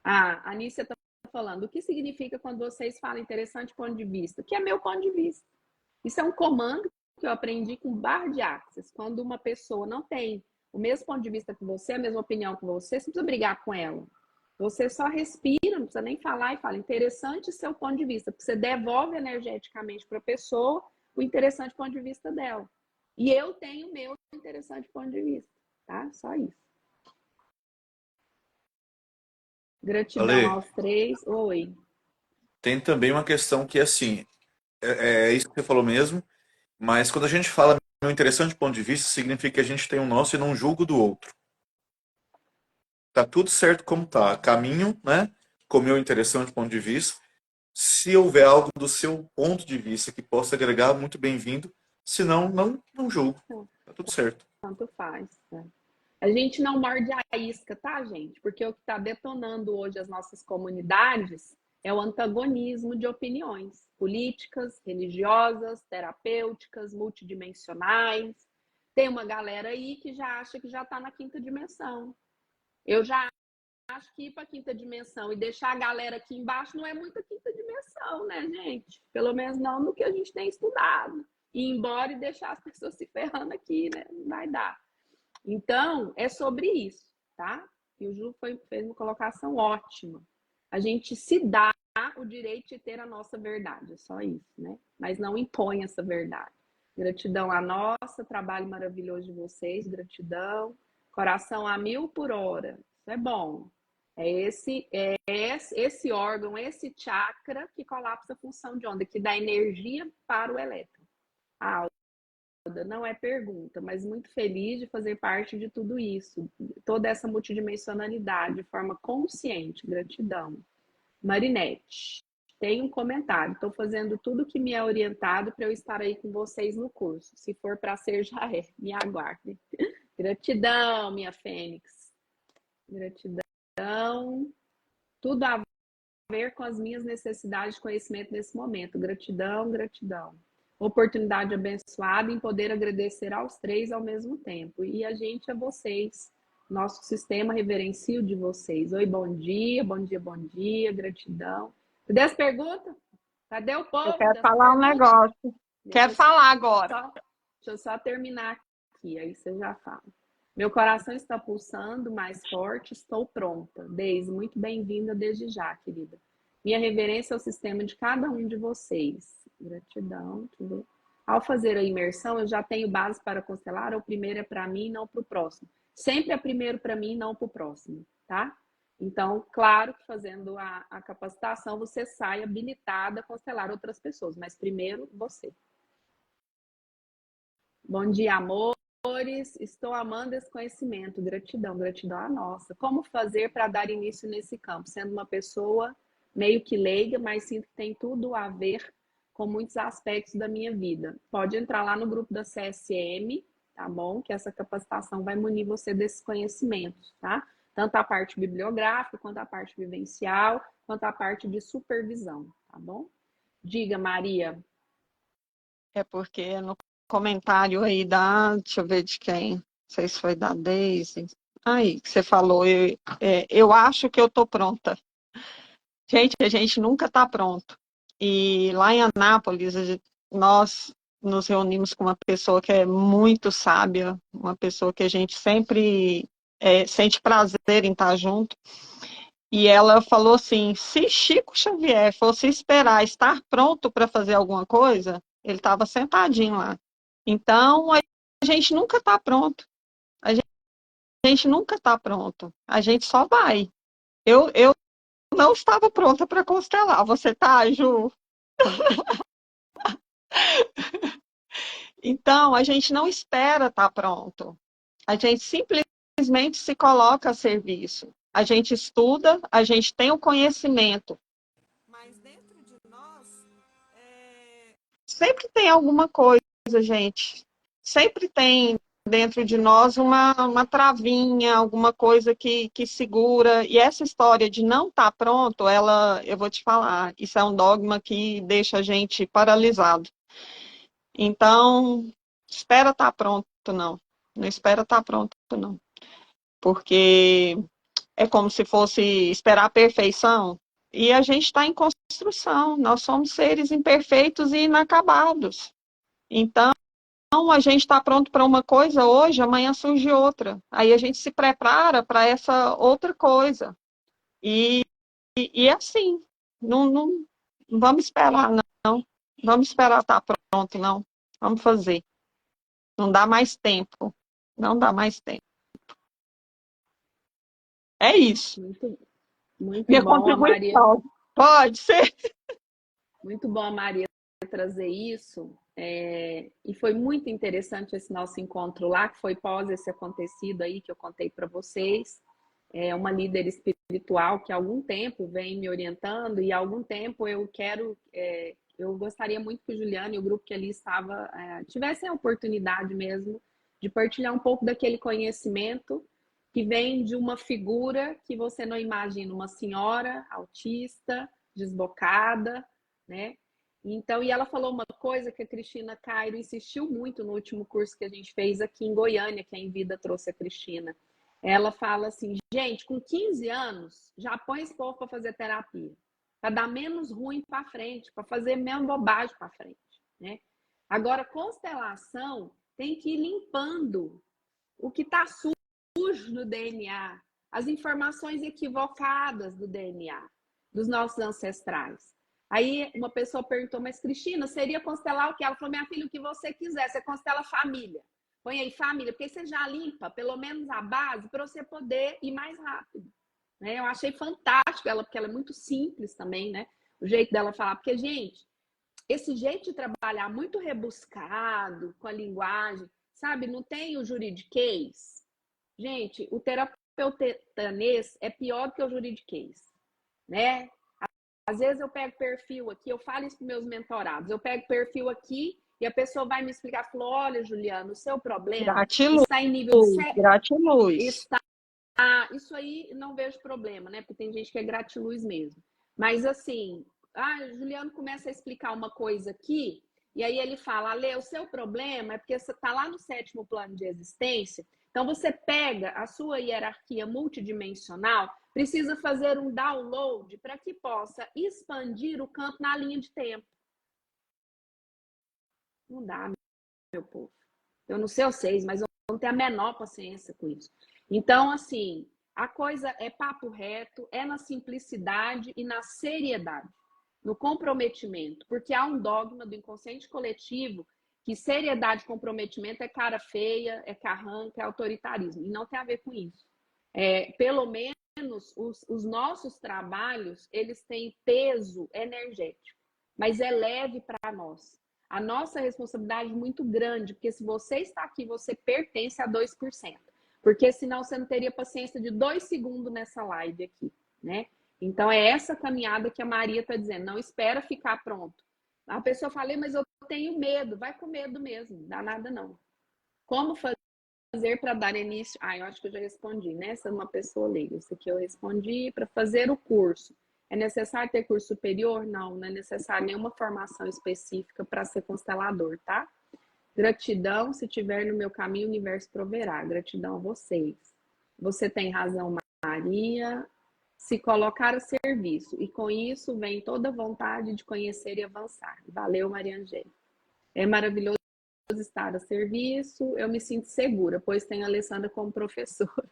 S4: A Anícia está falando, o que significa quando vocês falam interessante ponto de vista? Que é meu ponto de vista. Isso é um comando que eu aprendi com barra de axis. Quando uma pessoa não tem o mesmo ponto de vista que você, a mesma opinião que você não precisa brigar com ela. Você só respira, não precisa nem falar e fala, interessante seu ponto de vista, porque você devolve energeticamente para a pessoa o interessante ponto de vista dela. E eu tenho o meu interessante ponto de vista, tá? Só isso. Gratidão
S3: Ale,
S4: aos três. Oi.
S3: tem também uma questão que, assim, é isso que você falou mesmo, mas quando a gente fala no interessante ponto de vista, significa que a gente tem um nosso e não julgo do outro. Tá tudo certo como tá. Caminho, né? Com o meu interessante ponto de vista. Se houver algo do seu ponto de vista que possa agregar, muito bem-vindo. Se não, não julgo. Tá tudo certo.
S4: Tanto faz. Né? A gente não morde a isca, tá, gente? Porque o que está detonando hoje as nossas comunidades é o antagonismo de opiniões políticas, religiosas, terapêuticas, multidimensionais. Tem uma galera aí que já acha que já está na quinta dimensão. Eu já acho que ir para a quinta dimensão e deixar a galera aqui embaixo não é muita quinta dimensão, né, gente? Pelo menos não no que a gente tem estudado. Ir embora e deixar as pessoas se ferrando aqui, né? Não vai dar. Então, é sobre isso, tá? E o Ju fez uma colocação ótima. A gente se dá o direito de ter a nossa verdade, é só isso, né? Mas não impõe essa verdade. Gratidão a nossa, trabalho maravilhoso de vocês, gratidão. Coração a 1000 por hora, isso é bom. É esse órgão, esse chakra que colapsa a função de onda, que dá energia para o elétron. A não é pergunta, mas muito feliz de fazer parte de tudo isso, toda essa multidimensionalidade de forma consciente. Gratidão. Marinete, tem um comentário. Estou fazendo tudo que me é orientado para eu estar aí com vocês no curso. Se for para ser, já é. Me aguardem. Gratidão, minha Fênix. Gratidão. Tudo a ver com as minhas necessidades de conhecimento nesse momento. Gratidão, gratidão. Oportunidade abençoada em poder agradecer aos três ao mesmo tempo. E a gente a vocês. Nosso sistema reverencio de vocês. Oi, bom dia, bom dia, bom dia, gratidão. Cadê as perguntas? Cadê o povo?
S2: Eu quero falar um negócio. Quero falar agora.
S4: Deixa eu só terminar aqui, aí você já fala. Meu coração está pulsando mais forte, estou pronta. Deise, muito bem-vinda desde já, querida. Minha reverência ao sistema de cada um de vocês. Gratidão. Ao fazer a imersão, eu já tenho base para constelar, o primeiro é para mim, não para o próximo. Sempre é primeiro para mim, não para o próximo, tá? Então, claro que fazendo a capacitação, você sai habilitada a constelar outras pessoas, mas primeiro você. Bom dia, amores. Estou amando esse conhecimento. Gratidão, gratidão à nossa. Como fazer para dar início nesse campo? Sendo uma pessoa meio que leiga, mas sinto que tem tudo a ver com muitos aspectos da minha vida. Pode entrar lá no grupo da CSM, tá bom? Que essa capacitação vai munir você desses conhecimentos, tá? Tanto a parte bibliográfica, quanto a parte vivencial, quanto a parte de supervisão, tá bom? Diga, Maria.
S2: É porque no comentário aí deixa eu ver de quem, não sei se foi da Deise, aí que você falou, eu acho que eu tô pronta. Gente, a gente nunca tá pronto. E lá em Anápolis, nós nos reunimos com uma pessoa que é muito sábia, uma pessoa que a gente sempre sente prazer em estar junto. E ela falou assim, se Chico Xavier fosse esperar estar pronto para fazer alguma coisa, ele estava sentadinho lá. Então, a gente nunca está pronto. A gente nunca está pronto. A gente só vai. Eu não estava pronta para constelar. Você tá, Ju? Então, a gente não espera estar pronto. A gente simplesmente se coloca a serviço. A gente estuda, a gente tem o conhecimento. Mas dentro de nós, sempre tem alguma coisa, gente. Sempre tem dentro de nós uma travinha, alguma coisa que segura. E essa história de não estar pronto, eu vou te falar, isso é um dogma que deixa a gente paralisado. Então, espera estar pronto, não. Não espera estar pronto, não. Porque é como se fosse esperar a perfeição. E a gente está em construção. Nós somos seres imperfeitos e inacabados. Então, a gente está pronto para uma coisa hoje, amanhã surge outra. Aí a gente se prepara para essa outra coisa. E assim, não vamos esperar, não. Vamos esperar estar pronto, não. Vamos fazer. Não dá mais tempo. Não dá mais tempo. É isso.
S4: Muito
S2: Minha
S4: bom, a Maria.
S2: contribuição. Pode ser.
S4: Muito bom a Maria trazer isso. E foi muito interessante esse nosso encontro lá, que foi pós esse acontecido aí que eu contei para vocês. É uma líder espiritual que há algum tempo vem me orientando e há algum tempo eu gostaria muito que o Juliano e o grupo que ali estava tivessem a oportunidade mesmo de partilhar um pouco daquele conhecimento que vem de uma figura que você não imagina, uma senhora autista, desbocada, né? Então, e ela falou uma coisa que a Cristina Cairo insistiu muito no último curso que a gente fez aqui em Goiânia, que a Envida trouxe a Cristina. Ela fala assim, gente, com 15 anos, já põe esse povo para fazer terapia, para dar menos ruim para frente, para fazer menos bobagem para frente, né? Agora, constelação tem que ir limpando o que está sujo no DNA, as informações equivocadas do DNA, dos nossos ancestrais. Aí uma pessoa perguntou, mas Cristina, seria constelar o quê? Ela falou, minha filha, o que você quiser, você constela família. Põe aí família, porque você já limpa pelo menos a base para você poder ir mais rápido. Né? Eu achei fantástico ela, porque ela é muito simples também, né? O jeito dela falar, porque, gente, esse jeito de trabalhar muito rebuscado com a linguagem, sabe? Não tem o juridiquês. Gente, o terapeutanês é pior do que o juridiquês, né? Às vezes eu pego perfil aqui, eu falo isso para meus mentorados, eu pego perfil aqui e a pessoa vai me explicar, falou, olha, Juliano, o seu problema
S2: Gratiluz,
S4: está em nível de...
S2: gratiluz.
S4: Isso aí não vejo problema, né? Porque tem gente que é gratiluz mesmo. Mas assim, Juliano começa a explicar uma coisa aqui, e aí ele fala, Ale, o seu problema é porque você está lá no 7º plano de existência, então você pega a sua hierarquia multidimensional, precisa fazer um download para que possa expandir o campo na linha de tempo. Não dá, meu povo. Eu não sei vocês, mas eu não tenho a menor paciência com isso. Então, assim, a coisa é papo reto, é na simplicidade e na seriedade, no comprometimento, porque há um dogma do inconsciente coletivo que seriedade e comprometimento é cara feia, é carranca, é autoritarismo. E não tem a ver com isso. Pelo menos os nossos trabalhos, eles têm peso energético, mas é leve para nós. A nossa responsabilidade é muito grande, porque se você está aqui, você pertence a 2%. Porque senão você não teria paciência de 2 segundos nessa live aqui, né? Então é essa caminhada que a Maria está dizendo. Não espera ficar pronto. A pessoa fala, mas eu tenho medo. Vai com medo mesmo, não dá nada não. Como fazer para dar início? Eu acho que eu já respondi, né? Se é uma pessoa leiga. Isso aqui eu respondi. Para fazer o curso. É necessário ter curso superior? Não, não é necessário nenhuma formação específica para ser constelador, tá? Gratidão, se tiver no meu caminho, o universo proverá. Gratidão a vocês. Você tem razão, Maria. Se colocar a serviço. E com isso vem toda a vontade de conhecer e avançar. Valeu, Maria Angélica. É maravilhoso estar a serviço. Eu me sinto segura, pois tenho a Alessandra como professora.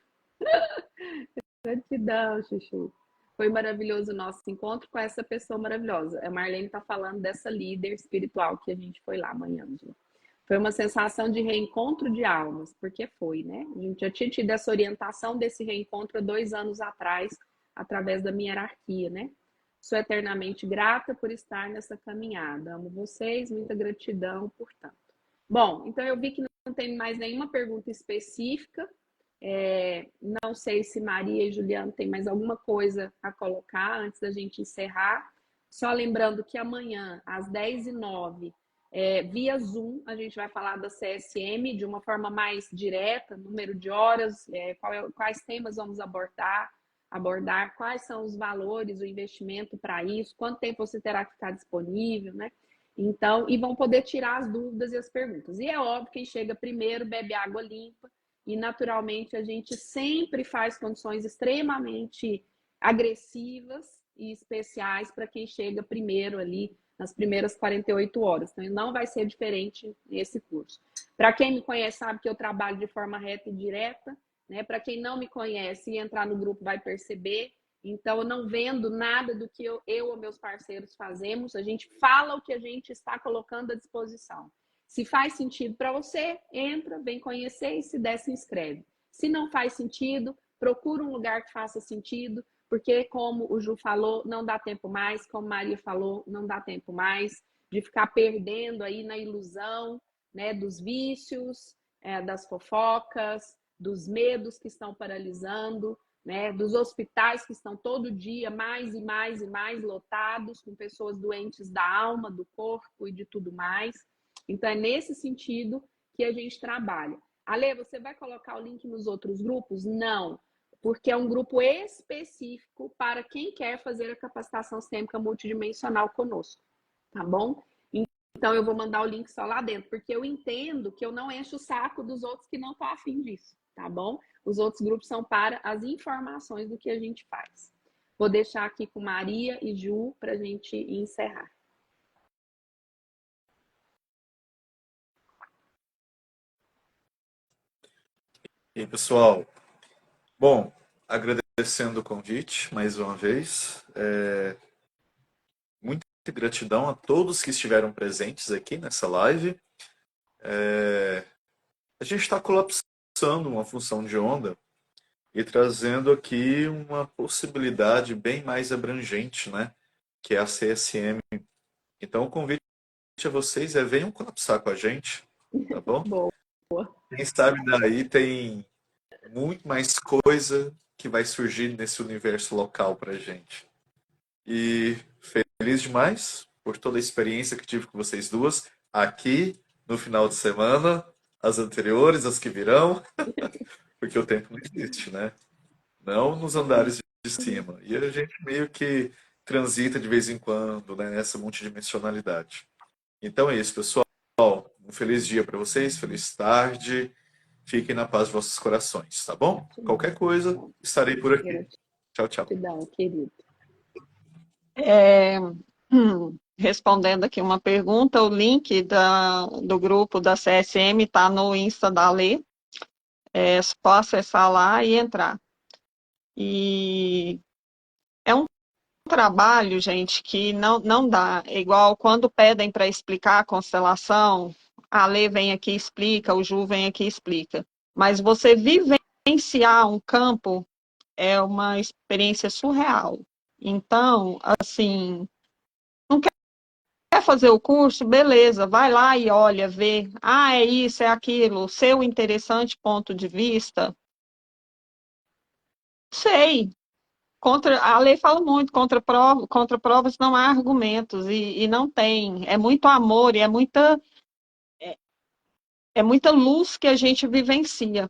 S4: Gratidão, Chuchu. Foi maravilhoso o nosso encontro com essa pessoa maravilhosa. A Marlene está falando dessa líder espiritual que a gente foi lá amanhã, Angela. Foi uma sensação de reencontro de almas, porque foi, né? A gente já tinha tido essa orientação desse reencontro há 2 anos atrás, através da minha hierarquia, né? Sou eternamente grata por estar nessa caminhada. Amo vocês, muita gratidão, portanto. Bom, então eu vi que não tem mais nenhuma pergunta específica. Não sei se Maria e Juliano têm mais alguma coisa a colocar antes da gente encerrar. Só lembrando que amanhã, às 10h09, via Zoom, a gente vai falar da CSM de uma forma mais direta, número de horas, quais temas vamos abordar, quais são os valores, o investimento para isso, quanto tempo você terá que ficar disponível, né? Então, e vão poder tirar as dúvidas e as perguntas. E é óbvio, quem chega primeiro bebe água limpa, e naturalmente a gente sempre faz condições extremamente agressivas e especiais para quem chega primeiro ali nas primeiras 48 horas. Então, não vai ser diferente nesse curso. Para quem me conhece, sabe que eu trabalho de forma reta e direta, né? Para quem não me conhece e entrar no grupo vai perceber. Então, eu não vendo nada do que eu ou meus parceiros fazemos. A gente fala o que a gente está colocando à disposição. Se faz sentido para você, entra, vem conhecer e se der, se inscreve. Se não faz sentido, procura um lugar que faça sentido, porque como o Ju falou, não dá tempo mais, como Maria falou, não dá tempo mais de ficar perdendo aí na ilusão, né, dos vícios, das fofocas, dos medos que estão paralisando, né, dos hospitais que estão todo dia mais e mais e mais lotados com pessoas doentes da alma, do corpo e de tudo mais. Então, é nesse sentido que a gente trabalha. Ale, você vai colocar o link nos outros grupos? Não, porque é um grupo específico para quem quer fazer a capacitação sistêmica multidimensional conosco, tá bom? Então, eu vou mandar o link só lá dentro, porque eu entendo que eu não encho o saco dos outros que não estão afim disso, tá bom? Os outros grupos são para as informações do que a gente faz. Vou deixar aqui com Maria e Ju para a gente encerrar.
S3: E aí, pessoal, bom, agradecendo o convite mais uma vez, muita gratidão a todos que estiveram presentes aqui nessa live. A gente está colapsando uma função de onda e trazendo aqui uma possibilidade bem mais abrangente, né, que é a CSM. Então, o convite a vocês venham colapsar com a gente, tá bom?
S4: Boa.
S3: Quem sabe daí tem muito mais coisa que vai surgir nesse universo local pra gente. E feliz demais por toda a experiência que tive com vocês duas aqui no final de semana, as anteriores, as que virão, porque o tempo não existe, né? Não nos andares de cima. E a gente meio que transita de vez em quando, né, nessa multidimensionalidade. Então é isso, pessoal. Um feliz dia para vocês, feliz tarde. Fiquem na paz de vossos corações, tá bom? Qualquer coisa, estarei por aqui. Tchau, tchau.
S4: Gratidão, querido.
S2: Respondendo aqui uma pergunta, o link do grupo da CSM está no Insta da Lê. É só acessar lá e entrar. E é um trabalho, gente, que não dá. É igual quando pedem para explicar a constelação, a Lê vem aqui e explica, o Ju vem aqui e explica. Mas você vivenciar um campo é uma experiência surreal. Então, assim, não quer fazer o curso? Beleza, vai lá e olha, vê. Ah, é isso, é aquilo. Seu interessante ponto de vista. Sei. A lei fala muito, contra provas não há argumentos, e não tem. É muito amor e é muita luz que a gente vivencia.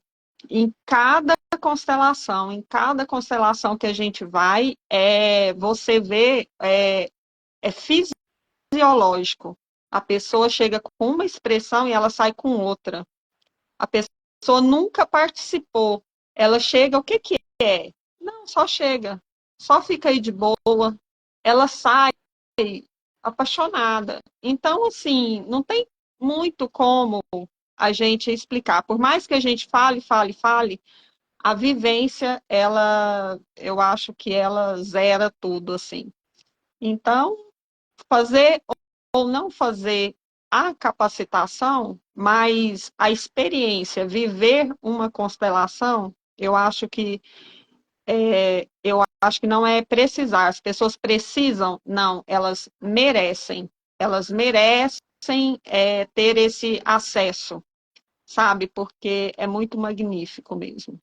S2: Em cada constelação que a gente vai, você vê, é fisiológico. A pessoa chega com uma expressão e ela sai com outra. A pessoa nunca participou. Ela chega, o que que é? Não, só chega. Só fica aí de boa. Ela sai apaixonada. Então, assim, não tem muito como a gente explicar. Por mais que a gente fale, a vivência, eu acho que ela zera tudo, assim. Então, fazer ou não fazer a capacitação, mas a experiência, viver uma constelação, eu acho que não é precisar. As pessoas precisam, não, elas merecem. Elas merecem ter esse acesso, sabe? Porque é muito magnífico mesmo.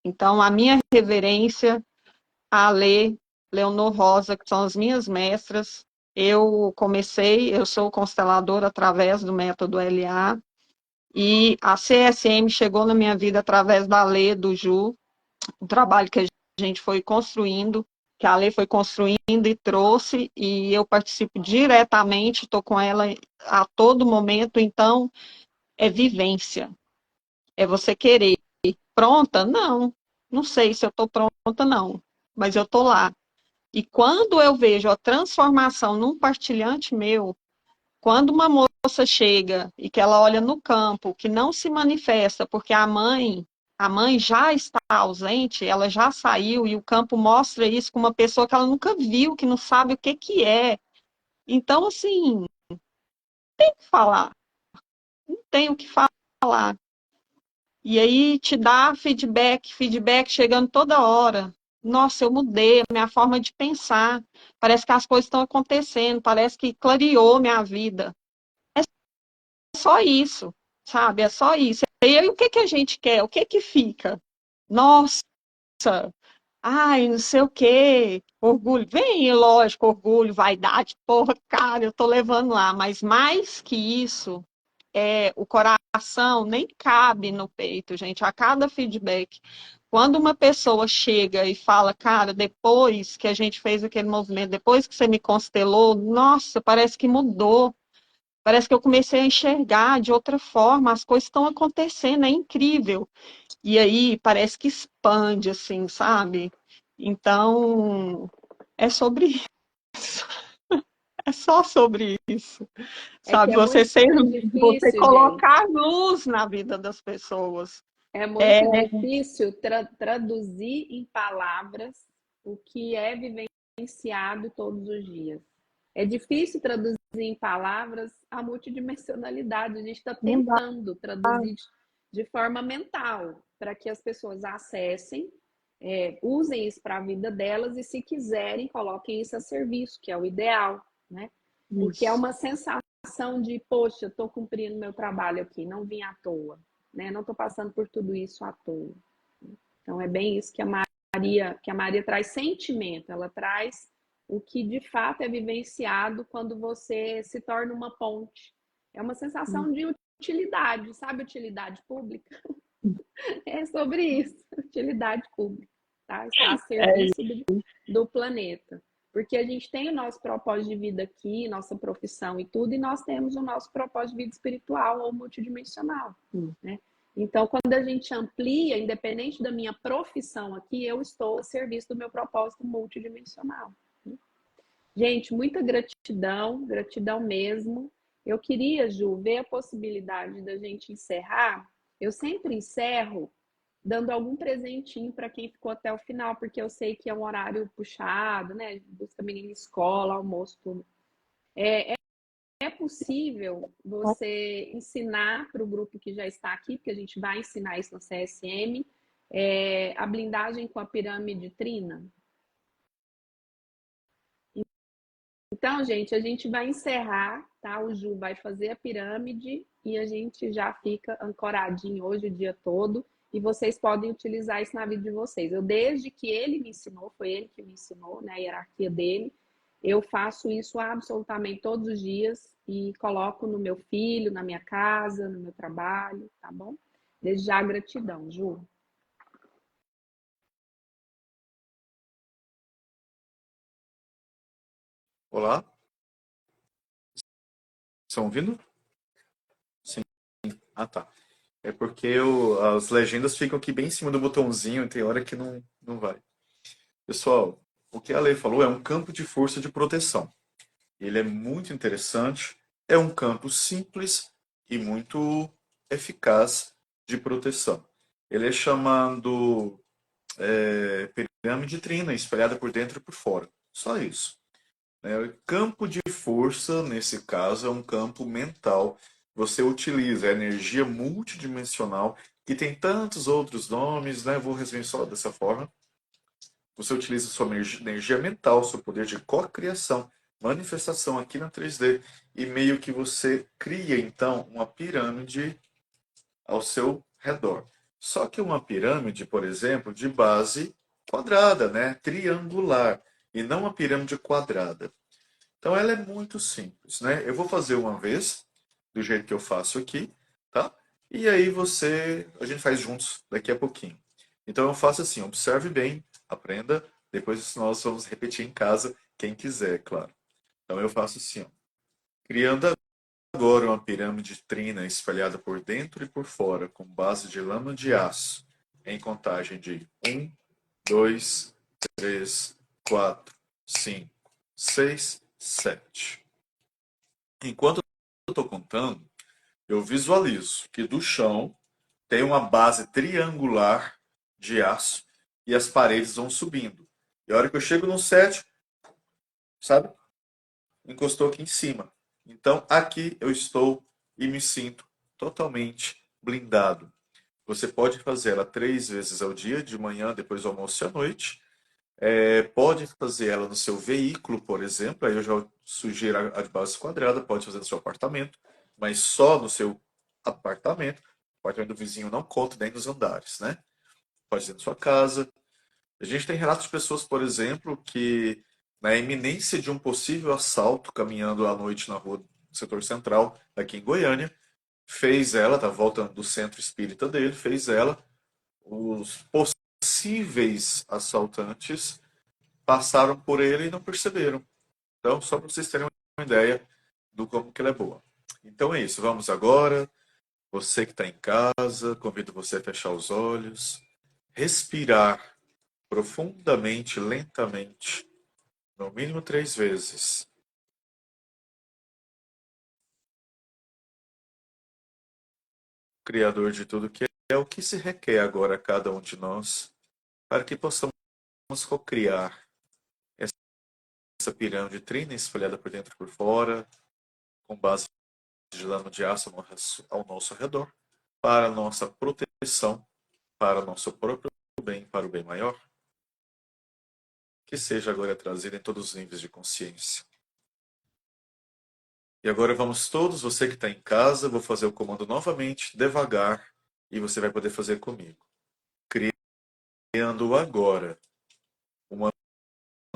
S2: Então, a minha reverência a Leonor Rosa, que são as minhas mestras. Eu sou consteladora através do método LA, e a CSM chegou na minha vida através da Lê, do Ju, o trabalho que a gente foi construindo, que a Lê foi construindo e trouxe, e eu participo diretamente, estou com ela a todo momento, então é vivência, é você querer. Pronta? Não, não sei se eu estou pronta, não, mas eu estou lá. E quando eu vejo a transformação num partilhante meu, quando uma moça chega e que ela olha no campo, que não se manifesta, porque a mãe já está ausente, ela já saiu, e o campo mostra isso com uma pessoa que ela nunca viu, que não sabe o que que é. Então, assim, tem que falar, não tem o que falar. E aí te dá feedback chegando toda hora. Nossa, eu mudei a minha forma de pensar. Parece que as coisas estão acontecendo, parece que clareou minha vida. É só isso, sabe? É só isso. E aí o que que a gente quer? O que que fica? Nossa, ai, não sei o quê. Orgulho. Vem, lógico, orgulho, vaidade. Porra, cara, eu tô levando lá. Mas mais que isso, o coração nem cabe no peito, gente. A cada feedback, quando uma pessoa chega e fala, cara, depois que a gente fez aquele movimento, depois que você me constelou, nossa, parece que mudou. Parece que eu comecei a enxergar de outra forma, as coisas estão acontecendo, é incrível. E aí parece que expande, assim, sabe? Então, é sobre isso. É só sobre isso.
S4: É que
S2: Sabe?
S4: é muito
S2: Você
S4: difícil, gente.
S2: colocar luz na vida das pessoas.
S4: É
S2: É,
S4: muito difícil traduzir em palavras o que é vivenciado todos os dias. É difícil traduzir em palavras a multidimensionalidade. A gente está
S2: não dá.
S4: tentando traduzir de forma mental, para que as pessoas acessem, usem isso para a vida delas e, se quiserem, coloquem isso a serviço, que é o ideal, né? Porque é
S2: Isso.
S4: uma sensação de, poxa, eu estou cumprindo meu trabalho aqui, não vim à toa, né? Não estou passando por tudo isso à toa. Então é bem isso que a Maria traz sentimento, ela traz o que de fato é vivenciado quando você se torna uma ponte. É uma sensação de utilidade, sabe, utilidade pública? É sobre isso, utilidade pública, tá? Está a
S2: É
S4: serviço do planeta. Porque a gente tem o nosso propósito de vida aqui, nossa profissão e tudo, e nós temos o nosso propósito de vida espiritual ou multidimensional, né? Então, quando a gente amplia, independente da minha profissão aqui, eu estou a serviço do meu propósito multidimensional. Gente, muita gratidão, gratidão mesmo. Eu queria, Ju, ver a possibilidade da gente encerrar. Eu sempre encerro dando algum presentinho para quem ficou até o final, porque eu sei que é um horário puxado, né? Busca menina em escola, almoço, tudo. É possível você ensinar para o grupo que já está aqui, porque a gente vai ensinar isso no CSM, a blindagem com a pirâmide trina? Então, gente, a gente vai encerrar, tá? O Ju vai fazer a pirâmide e a gente já fica ancoradinho hoje o dia todo. E vocês podem utilizar isso na vida de vocês. Eu, desde que ele me ensinou, foi ele que me ensinou, né? A hierarquia dele. Eu faço isso absolutamente todos os dias e coloco no meu filho, na minha casa, no meu trabalho, tá bom? Desde já, gratidão, Ju.
S3: Olá, estão ouvindo? Sim. Ah, tá. É porque as legendas ficam aqui bem em cima do botãozinho e tem hora que não vai. Pessoal, o que a Lei falou é um campo de força de proteção. Ele é muito interessante, é um campo simples e muito eficaz de proteção. Ele é chamado pirâmide trina, espalhada por dentro e por fora. Só isso. O campo de força, nesse caso, é um campo mental. Você utiliza a energia multidimensional, que tem tantos outros nomes, né? Vou resumir só dessa forma. Você utiliza sua energia mental, seu poder de cocriação, manifestação aqui na 3D, e meio que você cria, então, uma pirâmide ao seu redor. Só que uma pirâmide, por exemplo, de base quadrada, né? Triangular, e não uma pirâmide quadrada. Então ela é muito simples, né? Eu vou fazer uma vez, do jeito que eu faço aqui, tá? E aí a gente faz juntos daqui a pouquinho. Então eu faço assim, observe bem, aprenda, depois nós vamos repetir em casa, quem quiser, claro. Então eu faço assim, ó. Criando agora uma pirâmide trina espalhada por dentro e por fora, com base de lâmina de aço, em contagem de 1, 2, 3, 4, 5, 6, 7. Enquanto eu estou contando, eu visualizo que do chão tem uma base triangular de aço e as paredes vão subindo. E a hora que eu chego no 7, sabe? Encostou aqui em cima. Então aqui eu estou e me sinto totalmente blindado. Você pode fazer ela 3 vezes ao dia, de manhã, depois do almoço e à noite. Pode fazer ela no seu veículo, por exemplo, aí eu já sugiro a de base quadrada, pode fazer no seu apartamento, mas só no seu apartamento. O apartamento do vizinho não conta nem nos andares, né? Pode ser na sua casa. A gente tem relatos de pessoas, por exemplo, que na iminência de um possível assalto, caminhando à noite na rua do setor central, aqui em Goiânia, fez ela, tá voltando do centro espírita dele, fez ela, os possíveis assaltantes passaram por ele e não perceberam. Então, só para vocês terem uma ideia do como que ela é boa. Então é isso, vamos agora. Você que está em casa, convido você a fechar os olhos, respirar profundamente, lentamente, no mínimo 3 vezes. Criador de tudo que é o que se requer agora a cada um de nós, para que possamos cocriar essa pirâmide trina espalhada por dentro e por fora, com base de lama de aço ao nosso redor, para a nossa proteção, para o nosso próprio bem, para o bem maior, que seja agora trazido em todos os níveis de consciência. E agora vamos todos, você que está em casa, vou fazer o comando novamente, devagar, e você vai poder fazer comigo. Criando agora uma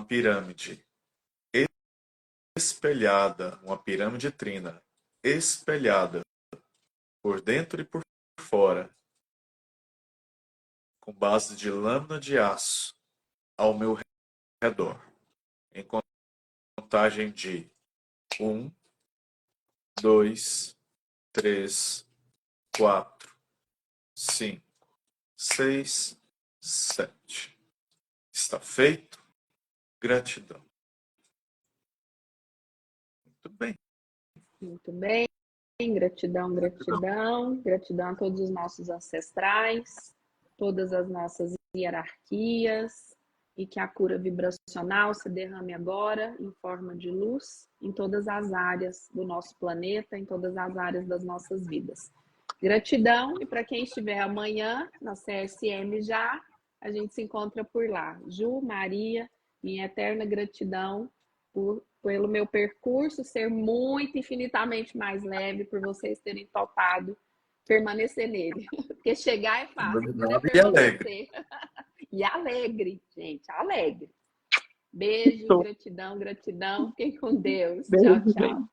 S3: pirâmide espelhada, uma pirâmide trina, espelhada por dentro e por fora, com base de lâmina de aço ao meu redor, em contagem de 1, 2, 3, 4, 5, 6, 7. Está feito? Gratidão. Muito bem.
S4: Muito bem. Gratidão, gratidão. Gratidão a todos os nossos ancestrais, todas as nossas hierarquias, e que a cura vibracional se derrame agora em forma de luz em todas as áreas do nosso planeta, em todas as áreas das nossas vidas. Gratidão, e para quem estiver amanhã na CSM já, a gente se encontra por lá. Ju, Maria, minha eterna gratidão pelo meu percurso ser muito, infinitamente mais leve, por vocês terem topado permanecer nele. Porque chegar é fácil, agora é
S3: E alegre.
S4: permanecer. E alegre, gente, alegre. Beijo, gratidão, gratidão. Fiquem com Deus.
S2: Beijo,
S4: Tchau, tchau.
S2: gente.